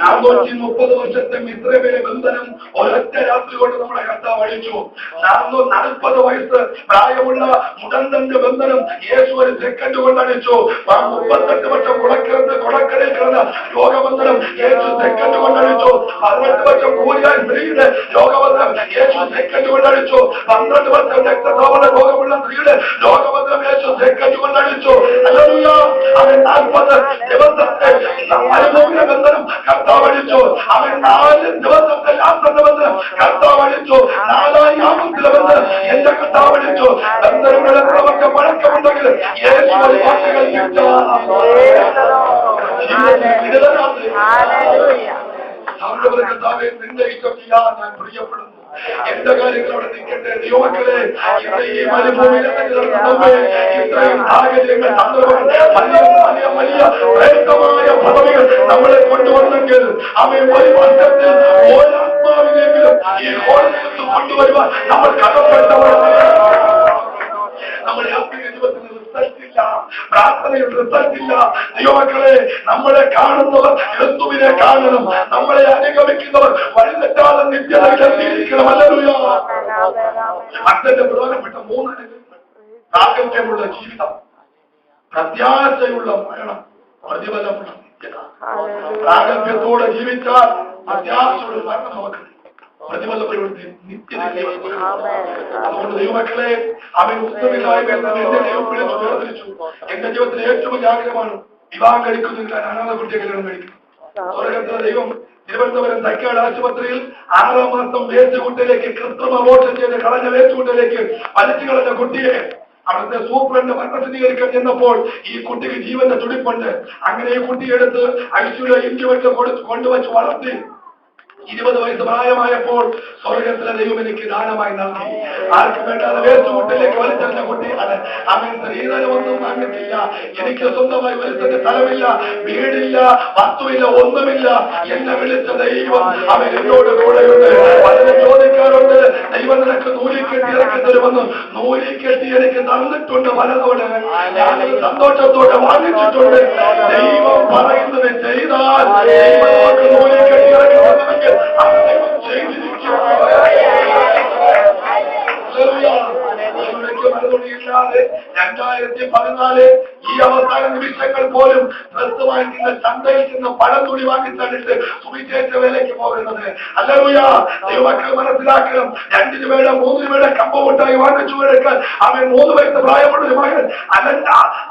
A: 430 വർഷത്തെ മിസ്രൈമിലെ ബന്ധനം ഒരൊറ്റ രാത്രി കൊണ്ട് നമ്മുടെ കർത്താവ് അഴിച്ചു. 440 വയസ്സ് പ്രായമുള്ള മുടന്തന്റെ ബന്ധനം യേശു ഒരു സെക്കൻഡ് കൊണ്ട് അഴിച്ചു. 38 വർഷം കുളക്കടയിൽ കിടന്ന രോഗബന്ധനം യേശു സെക്കൻഡ് കൊണ്ട് അഴിച്ചു. 18 വർഷം കൂലിയായ സ്ത്രീയുടെ രോഗബന്ധനം യേശു സെക്കൻഡ് കൊണ്ട് അഴിച്ചു. 12 വർഷം രക്തസ്രാവ രോഗമുള്ള സ്ത്രീയുടെ രോഗബന്ധനം യേശു സെക്കൻഡ് കൊണ്ട് അഴിച്ചു. ഹല്ലേലൂയ. അവൻ 40 ദിവസത്തെ ബന്ധനം കർത്താവ് അഴിച്ചു. അവൻ 4 ദിവസത്തെ ലാഭത്തിന്റെ ബന്ധനം കർത്താവ് അഴിച്ചു. 4-ാമത്തെ ബന്ധനം എന്റെ കർത്താവ് അഴിച്ചു. ബന്ധനങ്ങളെ നമുക്ക് പഴക്കമുണ്ടെങ്കിൽ യേശു വാക്കുകൾ അവരുടെ കർത്താവെ നിന്റെ ഇഷ്ടം ചെയ്യാൻ ഞാൻ പ്രിയപ്പെടുന്നു. എന്റെ കാര്യങ്ങൾ അവിടെ നിൽക്കട്ടെ. ദൈവമക്കളെ, ഈ മരുഭൂമിയിൽ ഇത്രയും സാഹചര്യങ്ങൾ വലിയ ശ്രേഷ്ഠമായ പദവികൾ നമ്മളെ കൊണ്ടുവന്നെങ്കിൽ അവയെ ഒരു വർഷത്തിൽ ഓരാത്മാവിനെങ്കിലും ഈ കോളേജിൽ കൊണ്ടുവരുവാൻ നമ്മൾ കടപ്പെട്ടവരാണ്. നമ്മുടെ ആത്മീയ ജീവിതത്തിന് റിസൾട്ട് ഇല്ല. പ്രാർത്ഥനയിൽ റിസൾട്ട് ഇല്ല. ദൈവമക്കളെ, നമ്മളെ കാണുന്നവർ ക്രിസ്തുവിനെ കാണണം. നമ്മളെ അനുഗമിക്കുന്നവർ വഴിതെറ്റാതെ നിത്യതയിൽ എത്തിയിരിക്കണം. ഹല്ലേലൂയ. ഭക്തന്റെ പ്രധാനപ്പെട്ട 3 അനുഗ്രഹങ്ങൾ: പ്രാഗൽഭ്യമുള്ള ജീവിതം, പ്രത്യാശയുള്ള മരണം, പ്രതിഫലമുള്ള നിത്യത. പ്രാഗൽഭ്യത്തോടെ ജീവിച്ചാൽ പ്രത്യാശയുള്ള മരണം നമുക്ക്, പ്രതിഫലങ്ങളുടെ നിത്യത. അതുകൊണ്ട് ദൈവമക്കളെ, അവൻ ഉത്തമില്ലായ്മ എന്നെ ദൈവം വിളിച്ചു വേർതിരിച്ചു. എന്റെ ജീവിതത്തിലെ ഏറ്റവും വലിയ ആഗ്രഹമാണ് വിവാഹം കഴിക്കുന്നതിൽ ഞാൻ അനാഥ കുട്ടിയെ കല്യാണം കഴിക്കും. സ്വർഗത്തിലെ ദൈവം തിരുവനന്തപുരം തൈക്കാട് ആശുപത്രിയിൽ 6 മാസം വേസ്റ്റുകുട്ടിയിലേക്ക്, കൃത്രിമ അബോർഷൻ ചെയ്ത് കളഞ്ഞ വേസ്റ്റുകുട്ടിയിലേക്ക് വലിച്ചു കളഞ്ഞ കുട്ടിയെ അവിടുത്തെ സൂപ്രണ്ട് മരണസ്ഥിരീകരിക്കാൻ ചെന്നപ്പോൾ ഈ കുട്ടിക്ക് ജീവന്റെ തുടിപ്പുണ്ട്. അങ്ങനെ ഈ കുട്ടിയെടുത്ത് ഐസിയുലെ ഇഞ്ചുവെച്ച് കൊണ്ടുവച്ച് വളർത്തി 20 വയസ്സ് പ്രായമായപ്പോൾ സ്വർഗത്തിലെ ദൈവം എനിക്ക് ദാനമായി നൽകി. ആർക്കും വേണ്ടാതെ വേസ്റ്റുകുട്ടിയിലേക്ക് വലിച്ചെറിഞ്ഞ കുട്ടിയാണ് അവൻ. സ്ത്രീധനമൊന്നും വാങ്ങിച്ചില്ല, എനിക്ക് സ്വന്തമായി വലിച്ചെറിഞ്ഞ സ്ഥലമില്ല, വീടില്ല, വസ്തുവില്ല, ഒന്നുമില്ല. എന്നെ വിളിച്ച ദൈവം അവൻ എന്നോട് കൂടെയുണ്ട്. പലരും ചോദിക്കാറുണ്ട്, ദൈവം നിനക്ക് നൂലിക്കെട്ടി ഇറക്കി തരുമെന്ന്. നൂലിക്കെട്ടി എനിക്ക് തന്നിട്ടുണ്ട് പലതോട്. ഞാനത് സന്തോഷത്തോടെ വാങ്ങിച്ചിട്ടുണ്ട്. ദൈവം പറയുന്നത് ചെയ്താൽ ദൈവം നമുക്ക് നൂലിക്കെട്ടി ഇറക്കി തരുമെങ്കിൽ ദൈവം ചെയ്തിരിക്കും. മറുപടിയില്ലാതെ 2014 ഈ അവസാന നിമിഷങ്ങൾ പോലും ഡ്രസ് വാങ്ങിക്കുന്ന ചന്തയിൽ നിന്ന് പഴം തുണി വാങ്ങിച്ചിട്ട് സുവിശേഷ വേലയ്ക്ക് പോകുന്നത്. ഹല്ലേലൂയ. ദൈവമക്കൾ മനസ്സിലാക്കണം, 2 രൂപയുടെ 3 രൂപയുടെ കമ്പമുട്ടായി വാങ്ങിച്ചു കൊടുക്കാൻ അവൻ 3 വയസ്സ് പ്രായമുള്ളൊരു മകൻ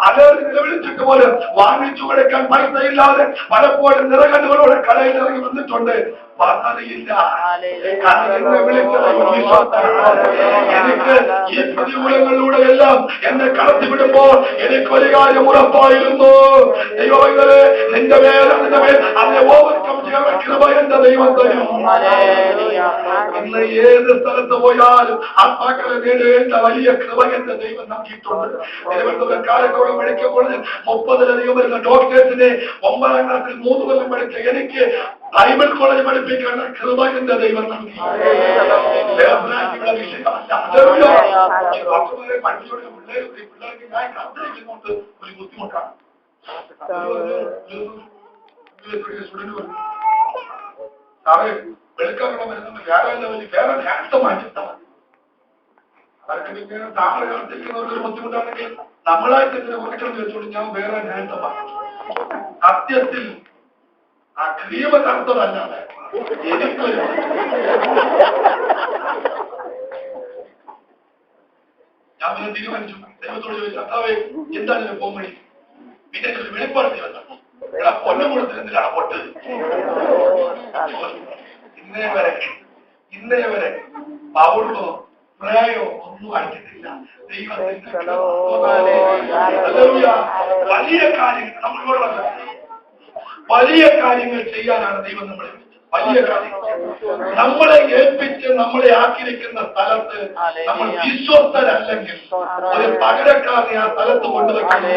A: അലറി നിലവിളിച്ചിട്ട് പോലും വാങ്ങിച്ചു കൊടുക്കാൻ പൈസ ഇല്ലാതെ പലപ്പോഴും നിറകണ്ണുകളോടെ കടയിൽ ഇറങ്ങി വന്നിട്ടുണ്ട്. പദ്ധതിയില്ല. എന്നെ വിളിച്ചത് എനിക്ക് ഈ പ്രതികൂലങ്ങളിലൂടെ എല്ലാം എന്നെ കടത്തിവിടുമ്പോൾ എനിക്കൊരു കാര്യം ഉറപ്പായിരുന്നു. ദൈവമേ, നിന്റെ മേൽ അതിനെ ഓവർകം ചെയ്യാൻ കൃപ എന്റെ ദൈവം തരും. ഇന്ന് ഏത് സ്ഥലത്ത് പോയാലും ആത്മാക്കളെ നേടേണ്ട വലിയ കൃപ എന്റെ ദൈവം നൽകിയിട്ടുണ്ട്. തിരുവനന്തപുരം കാലക്കോട് മെഡിക്കൽ കോളേജിൽ 30-ലധികം വരുന്ന ഡോക്ടേഴ്സിനെ 9ാം ക്ലാസ്സിൽ 3 കൊല്ലം പഠിച്ച എനിക്ക് ബൈബിൾ കോളേജ് പഠിപ്പിക്കാനുള്ള കൃപ എന്റെ ദൈവം നൽകി. പിള്ളേർക്ക് ഞാൻ കാത്തിരിക്കുന്നുണ്ട് ഒരു ബുദ്ധിമുട്ടാണ്. സാറേ, വെളുക്കാനുള്ള മരുന്നുണ്ട്, വേറെ ഹാൻസം വാങ്ങിച്ചാൽ മതി. അവർക്ക് പിന്നെ താങ്കൾ കാത്തിരിക്കുന്നവർക്ക് ഒരു ബുദ്ധിമുട്ടാണെങ്കിൽ നമ്മളായിട്ട് ഇതിനെ കുറയ്ക്കണം വെച്ചോണ്ട് ഞാൻ വേറെ ഹാൻസം വാങ്ങിച്ചു. സത്യത്തിൽ ആ ക്രീമ കറുത്തതല്ലാതെ എനിക്കൊരു ഞാൻ പിന്നെ തീരുമാനിച്ചു. ദൈവത്തോട് ചോദിച്ചു, കർത്താവേ, എന്താണ് ഇതിന് പോംവഴി? പിന്നെ ഒരു വെളിപ്പാട് ദൈവം ഇവിടെ പൊന്നും കൊടുത്തിരുന്നില്ലാണ് പൊട്ട്. ഇന്നേ വരെ പൗർണോ പ്രായോ ഒന്നും അടിച്ചിട്ടില്ല. ദൈവത്തിന്റെ വലിയ കാര്യങ്ങൾ നമ്മളോട് വലിയ കാര്യങ്ങൾ ചെയ്യാനാണ് ദൈവം നമ്മളെ വലിയ കാര്യങ്ങൾ നമ്മളെ ഏൽപ്പിച്ച് നമ്മളെ ആക്കിയിരിക്കുന്ന സ്ഥലത്ത് നമ്മൾ വിശ്വസ്തരല്ലെങ്കിൽ ഒരു പകരക്കാരനെ ആ സ്ഥലത്ത് കൊണ്ടുവയ്ക്കണം.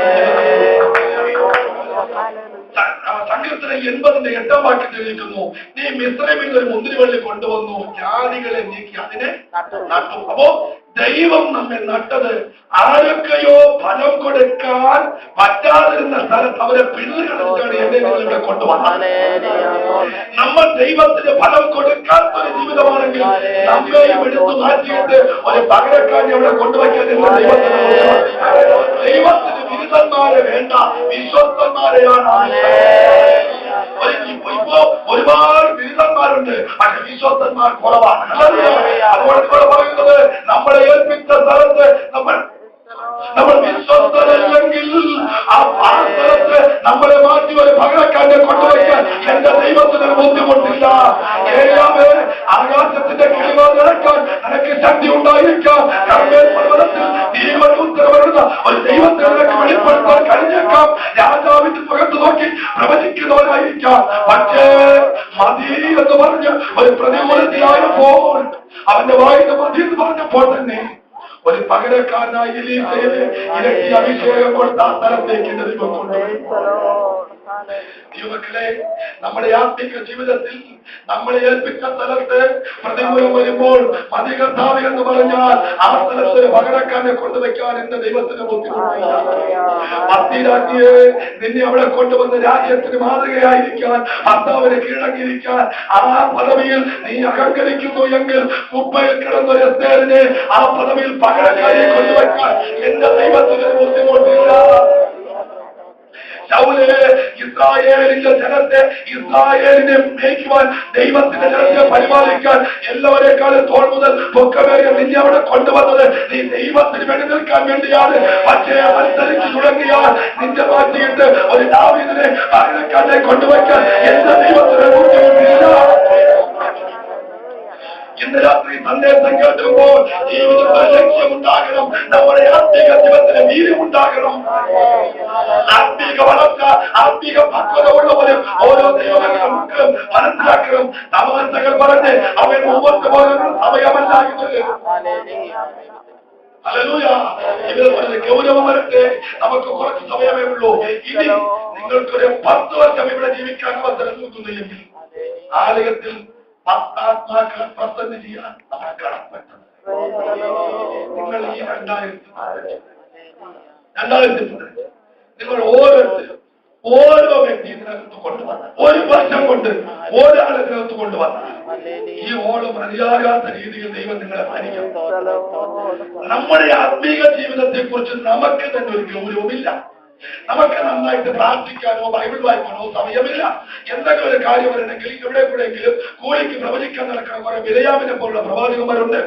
A: സങ്കീർത്തനം 80-ന്റെ 8-ാം വാക്യത്തിൽ എഴുതിയിരിക്കുന്നു, നീ മിസ്രൈമിൽ ഒരു മുന്തിരിവള്ളി കൊണ്ടുവന്നു, ജാതികളെ നീക്കി അതിനെ നട്ടു. അപ്പോ ദൈവം നമ്മെ നട്ടത് ആരൊക്കെയോ ഫലം കൊടുക്കാൻ പറ്റാതിരുന്ന സ്ഥലത്ത് അവരെ പിഴുതുകളാണ് എന്നെ നിങ്ങളിവിടെ കൊണ്ടുവന്നത്. നമ്മൾ ദൈവത്തിന് ഫലം കൊടുക്കാത്തൊരു ജീവിതമാണെങ്കിൽ നമ്മെയും എടുത്തു മാറ്റിയിട്ട് ഒരു പകരക്കാരനെ അവിടെ കൊണ്ടുവയ്ക്കാൻ ദൈവത്തിന് ബിരുദന്മാരെ വേണ്ട, വിശ്വസ്തന്മാരെയാണ്. ഇപ്പോ ഒരുപാട് ബിരുദന്മാരുണ്ട്, പക്ഷെ വിശ്വസ്തന്മാർ കുറവാണ്. അതുകൊണ്ട് ഇവിടെ പറയുന്നത് നമ്മളെ ഏൽപ്പിച്ച സ്ഥലത്ത് നമ്മൾ വിശ്വസ്തരല്ലെങ്കിൽ ആ സ്ഥലത്ത് നമ്മളെ മാറ്റി ഒരു പകരക്കാരനെ കൊണ്ടുവയ്ക്കാൻ എന്റെ ദൈവത്തിന് ബുദ്ധിമുട്ടില്ല. ആകാശത്തിന്റെ കിളികൾ നടക്കാൻ നിനക്ക് ശക്തി ഉണ്ടായിരിക്കാം. കർമ്മേൽ പർവ്വതത്തിൽ തീരുമാനം ഉത്തരവരുന്ന ഒരു ദൈവത്തെ നിനക്ക് വെളിപ്പെടുത്താൻ കഴിഞ്ഞേക്കാം. രാജാവിന്റെ മുഖത്ത് നോക്കി പ്രവചിക്കുന്നവരായിരിക്കാം. പക്ഷേ മതി എന്ന് പറഞ്ഞ് ഒരു പ്രതികൂലത്തിലായപ്പോൾ അവന്റെ വായിന്ന് മതി എന്ന് പറഞ്ഞപ്പോൾ തന്നെ ഒരു പകരക്കാരനായി എലീശയെ ഇരട്ടി അഭിഷേകം കൊടുത്ത ആ സ്ഥലത്തേക്ക് ദൈവം കൊണ്ടുപോയി. ദൈവമക്കളെ, നമ്മുടെ ആത്മീക ജീവിതത്തിൽ നമ്മളെ ഏൽപ്പിച്ച സ്ഥലത്ത് പ്രതികൂലം വരുമ്പോൾ മതി കർത്താവ് എന്ന് പറഞ്ഞാൽ ആ സ്ഥലത്ത് ഒരു പകരക്കാരനെ കൊണ്ടുവയ്ക്കാൻ എന്റെ ദൈവത്തിന് ബുദ്ധിമുട്ടില്ല. പത്തിരാക്കിയെ നിന്നെ അവിടെ കൊണ്ടുവന്ന് രാജ്യത്തിന് മാതൃകയായിരിക്കാൻ, ഭർത്താവിന് കീഴടങ്ങിയിരിക്കാൻ, ആ പദവിയിൽ നീ അഹങ്കരിക്കുന്നു എങ്കിൽ കുപ്പയിൽ കിടന്നൊരു എസ്തേറിനെ ആ പദവിയിൽ പകരക്കാരെ കൊണ്ടുവയ്ക്കാൻ എന്റെ ദൈവത്തിന് ബുദ്ധിമുട്ടില്ല. ശൗലേ ഇസ്രായേലിന്റെ ജനത്തെ, ഇസ്രായേലിനെ മേയ്ക്കുവാൻ, ദൈവത്തിന്റെ ജനത്തെ പരിപാലിക്കാൻ എല്ലാവരെക്കാളും തോൾ മുതൽ പൊക്കമേറിയ നിന്നെ അവിടെ കൊണ്ടുവന്നത് നീ ദൈവത്തിന് വേണ്ടി നിൽക്കാൻ വേണ്ടിയാണ്. പക്ഷേ മത്സരിച്ചു തുടങ്ങിയാൽ നിന്റെ മാറ്റിയിട്ട് ഒരു ദാവീദിനെ പകരക്കാരെ കൊണ്ടുവയ്ക്കാൻ എന്റെ ദൈവത്തിന് ബുദ്ധിമുട്ടില്ല. ഇന്ന് രാത്രി സന്ദേശം കേൾക്കുമ്പോൾ ജീവിതത്തിൽ ലക്ഷ്യമുണ്ടാകണം, നമ്മുടെ ആത്മീക ജീവിതത്തിന് വീര്യമുണ്ടാകണം. ആത്മീക വളർച്ച, ആത്മീക പക്വത ഉള്ളവരും ഓരോ ദൈവങ്ങളും നമുക്ക് മനസ്സിലാക്കണം. തമാശകൾ പറഞ്ഞ് അവൻ മുമ്പോട്ട് പോകുന്ന സമയമല്ല ഇത്. ഹല്ലേലൂയ. ഇതിൽ ഗൗരവം വരട്ടെ. നമുക്ക് കുറച്ച് സമയമേ ഉള്ളൂ. ഇനി നിങ്ങൾക്കൊരു 10 വർഷം ഇവിടെ ജീവിക്കാൻ അവസരം കിട്ടുന്നില്ലെങ്കിൽ ആലയത്തിൽ 10 ആത്മാക്കളെ പ്രസന്റ് ചെയ്യാൻ നമ്മൾ കടപ്പെട്ടത്. നിങ്ങൾ ഈ 2015 നിങ്ങൾ ഓരോരുത്തരും ഓരോ വ്യക്തി ഇതിനകത്ത് കൊണ്ടുവന്ന 1 വർഷം കൊണ്ട് ഒരാൾ ഇതിനകത്ത് കൊണ്ടുവന്ന ഈ ഓള് മതിയാകാത്ത രീതിയിൽ ദൈവം നിങ്ങളെ മാനിക്കും. നമ്മുടെ ആത്മീക ജീവിതത്തെ കുറിച്ച് നമുക്ക് തന്നെ ഒരു ഗൗരവമില്ല. നമുക്ക് നന്നായിട്ട് പ്രാർത്ഥിക്കാനോ ബൈബിൾ വായിക്കാനോ സമയമില്ല. എന്തെങ്കിലും ഒരു കാര്യം വരണമെങ്കിൽ ഇവിടെ കൂടെയെങ്കിലും കൂലിക്ക് പ്രവചിക്കാൻ നടക്കുന്ന കുറെ വിലയാമിനെ പോലുള്ള പ്രവാചകന്മാരുണ്ട്.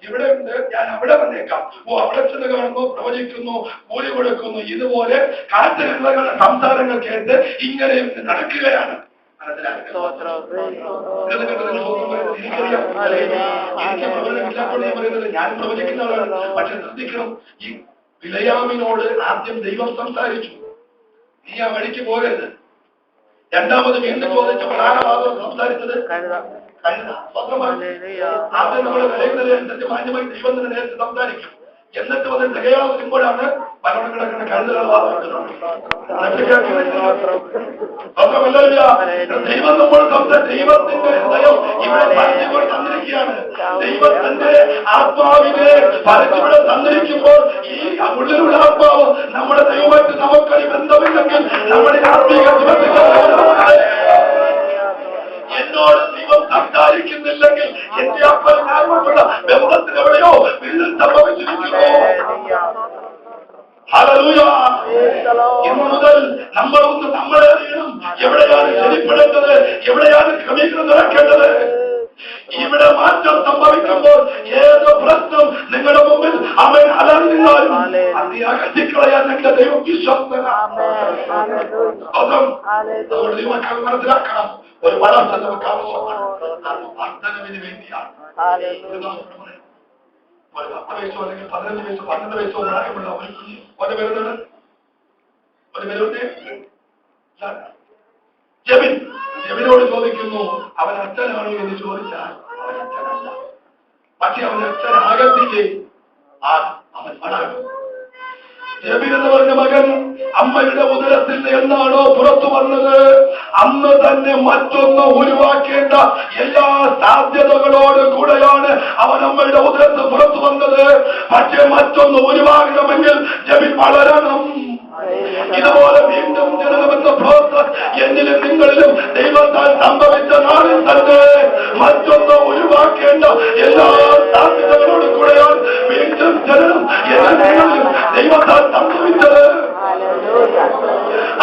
A: ഇവിടെ ഉണ്ട്, ഞാൻ അവിടെ വന്നേക്കാം, അവിടെ ചെന്ന് കാണുന്നു, പ്രവചിക്കുന്നു, കൂലി കൊടുക്കുന്നു. ഇതുപോലെ കാറ്റുകളുടെ സംസാരങ്ങൾ കേട്ട് ഇങ്ങനെ നടക്കുകയാണ്. എനിക്ക് പ്രവചനമില്ലാത്തോണ്ട് പറയുന്നത് ഞാൻ പ്രവചിക്കുന്ന ആളാണ്. പക്ഷെ ശ്രദ്ധിക്കണം, ഈ വിലയാമിനോട് ആദ്യം ദൈവം സംസാരിച്ചു, നീ ആ വഴിക്ക് പോകരുത്. രണ്ടാമത് വീണ്ടും ചോദിച്ചപ്പോൾ ആരാണ് സംസാരിച്ചത്? ആദ്യം നമ്മുടെ വിലയുന്നതിനനുസരിച്ച് മാന്യമായി ദൈവം തന്നെ നേരത്തെ സംസാരിക്കും. എന്നിട്ട് വന്ന് തികയാതെ വരുമ്പോഴാണ് പലവണ്ണം കിടക്കുന്ന കഴുതകൾ ദൈവം നമ്മൾ ദൈവത്തിന്റെ ഹൃദയം ഇവിടെ പരത്തിക്കൂടെ തന്നിരിക്കുകയാണ്. ദൈവത്തിന്റെ ആത്മാവിനെ പരത്തിവിടെ തന്നിരിക്കുമ്പോൾ ഈ ഉള്ളിലുള്ള ആത്മാവ് നമ്മുടെ ദൈവമായിട്ട് നമുക്കൊരു ബന്ധമില്ലെങ്കിൽ നമ്മുടെ ആത്മീക എന്നോട് ദൈവം സംസാരിക്കുന്നില്ലെങ്കിൽ എന്റെ അപ്പൻ ഞാനുമുള്ള ബന്ധത്തിൽ എവിടെയോ വീട്ടിൽ സംഭവിച്ചിരിക്കുന്നു. ഹല്ലേലൂയ. ഇന്നു മുതൽ നമ്മളൊന്ന് നമ്മളെ അറിയണം. എവിടെയാണ് ശരിപ്പെടേണ്ടത്, എവിടെയാണ് ക്രമീകരണം നടക്കേണ്ടത്. ഇവിടെ മാറ്റം സംഭവിക്കുമ്പോൾ ഏത് പ്രശ്നം നിങ്ങളുടെ മുമ്പിൽ അവൻ അലർന്നിരുന്നാലും അത് അകറ്റിക്കളയാൻ നിങ്ങളുടെ ദൈവം വിശ്വസ്തനാണ്. അതുകൊണ്ട് ദൈവമക്കൾ മനസ്സിലാക്കണം, ഒരു വളർച്ച നമുക്ക് ആവശ്യമാണ്. അത് വർദ്ധനവിന് വേണ്ടിയാണ്. ഒരു 10 വയസ്സോ അല്ലെങ്കിൽ 15 വയസ്സോ 12 വയസ്സോ പ്രായമുള്ള ഒരു പേരുണ്ട്, ജെബിനോട് ചോദിക്കുന്നു, അവൻ അച്ഛനാണോ എന്ന് ചോദിച്ചാൽ അവൻ അച്ഛനല്ല. പക്ഷെ അവൻ അച്ഛനാകത്തില്ലേ, അവൻ വളരും. ജെബിൻ എന്ന് പറഞ്ഞ മകൻ അമ്മയുടെ ഉദരത്തിൽ എന്നാണോ പുറത്തു വന്നത്, അന്ന് തന്നെ മറ്റൊന്ന് ഉരുവാക്കേണ്ട എല്ലാ സാധ്യതകളോട് കൂടെയാണ് അവൻ അമ്മയുടെ ഉദരത്തിൽ പുറത്തു വന്നത്. പക്ഷെ മറ്റൊന്ന് ഉരുവാകണമെങ്കിൽ ജെബിൻ വളരണം. ഇതുപോലെ വീണ്ടും ജനനമെന്ന പ്രോസസ് എന്നിലും നിങ്ങളിലും ദൈവത്താൽ സംഭവിച്ച നാളിൽ തന്നെ മറ്റൊന്ന് ഒഴിവാക്കേണ്ട എല്ലാ സാധ്യതകളോടും കൂടെയാണ് വീണ്ടും ജനനം എന്നിലും ദൈവത്താൽ സംഭവിച്ചത്.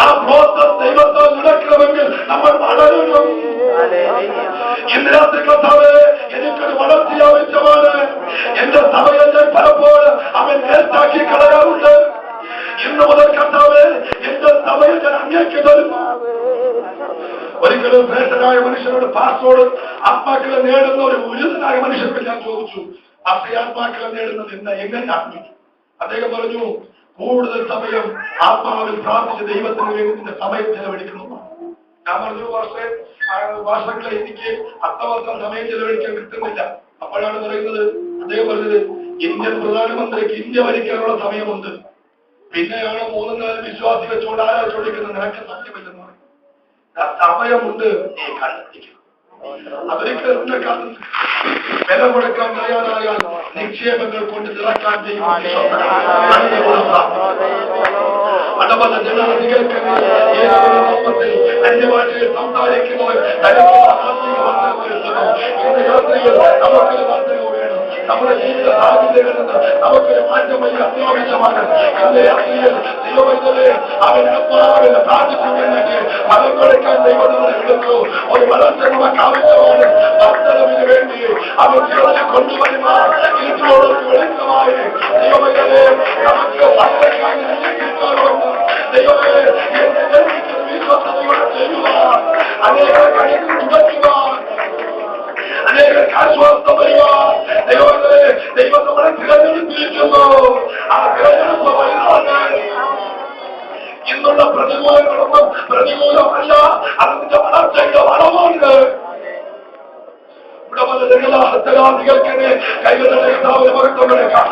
A: ആ പ്രോസസ് ദൈവത്താൽ നടക്കണമെങ്കിൽ നമ്മൾ വളരണം. ഇന്ന് രാത്രി കർത്താവേ, എനിക്കൊരു വളർച്ച ആവശ്യമാണ്. എന്റെ സഭയെ പലപ്പോഴും അവൻ നേർച്ചാക്കി കളയാറുണ്ട്. ഇന്ന് മുതൽ കർത്താവേ, എന്റെ സഭയിൽ ഞാൻ അങ്ങേക്ക് തരുന്നു. ഒരിക്കലും ശ്രേഷ്ഠനായ മനുഷ്യനോട് പാസ്റ്ററോട് ആത്മാക്കളെ നേടുന്ന ഒരു ഉന്നതനായ മനുഷ്യനോട് ഞാൻ ചോദിച്ചു, അത്ര ആത്മാക്കളെ നേടുന്നത് എങ്ങനെയാണ്? അദ്ദേഹം പറഞ്ഞു, കൂടുതൽ സമയം ആത്മാവിൽ പ്രാർത്ഥിച്ച് ദൈവത്തിന് വേണ്ടി നിന്റെ സമയം ചെലവഴിക്കുന്നു. ഞാൻ പറഞ്ഞു, വർഷങ്ങളെ എനിക്ക് അത്രമാത്രം സമയം ചെലവഴിക്കാൻ കിട്ടുന്നില്ല. അപ്പോഴാണ് പറയുന്നത്, അദ്ദേഹം പറഞ്ഞത്, ഇന്ത്യൻ പ്രധാനമന്ത്രിക്ക് ഇന്ത്യ ഭരിക്കാനുള്ള സമയമുണ്ട്, പിന്നെയാണ് 3 നേരം വിശ്വാസികൾ ചൂടാരാ ചോദിക്കുന്നത്, നിനക്ക് സമയമില്ലെന്ന് പറയും. സമയമുണ്ട്, നീ കണ്ടെത്തിക്കണം. അതൊരിക്കലും വില കൊടുക്കാൻ തയ്യാറായാൽ നിക്ഷേപങ്ങൾ കൊണ്ട് നിറക്കാൻ ചെയ്യും. അടവല ജനതകൾക്ക് അന്യഭാഷയിൽ സംസാരിക്കുന്നവർ നമുക്കൊരു വർദ്ധനവ് വേണം. നമ്മുടെ ജീവിത സാഹചര്യങ്ങളിൽ നിന്ന് നമുക്കൊരു മാറ്റം വലിയ അത്യാവശ്യമാണ്. അവൻ ആത്മാവിനെ പ്രാർത്ഥിക്കുമെന്നെങ്കിൽ ഫലം കൊടുക്കാൻ ദൈവം എടുത്തു. ഒരു വളർച്ച നമുക്ക് ആവശ്യമാണ്. വർദ്ധനവിന് വേണ്ടി അവൻ ജീവിതം കൊണ്ടുവരുവാൻ ഇതിനോട് വെളിച്ചമായി ദൈവമേ നമുക്ക് സംരക്ഷിക്കാറുണ്ട്. ദൈവമേ വിശ്വസതയോടെ ചെയ്യുവാൻ, അനേക കണികൾ തുടയ്ക്കുവാൻ, അനേകർക്ക് ആശ്വാസം വരുവാൻ ദൈവമേ ദൈവം നമ്മളെ തിരഞ്ഞെടുത്തിരിക്കുന്നു. ആ തിരഞ്ഞെടുപ്പ് വലുതാണ്. ഇന്നുള്ള പ്രതികൂലങ്ങളൊന്നും പ്രതികൂലമല്ല, അതിന്റെ വളർച്ചയുടെ വളവുണ്ട്. ഇവിടെ പല ഹസ്തരാദികൾക്കെതിരെ കൈകളുടെ മഹത്വമെടുക്കാം.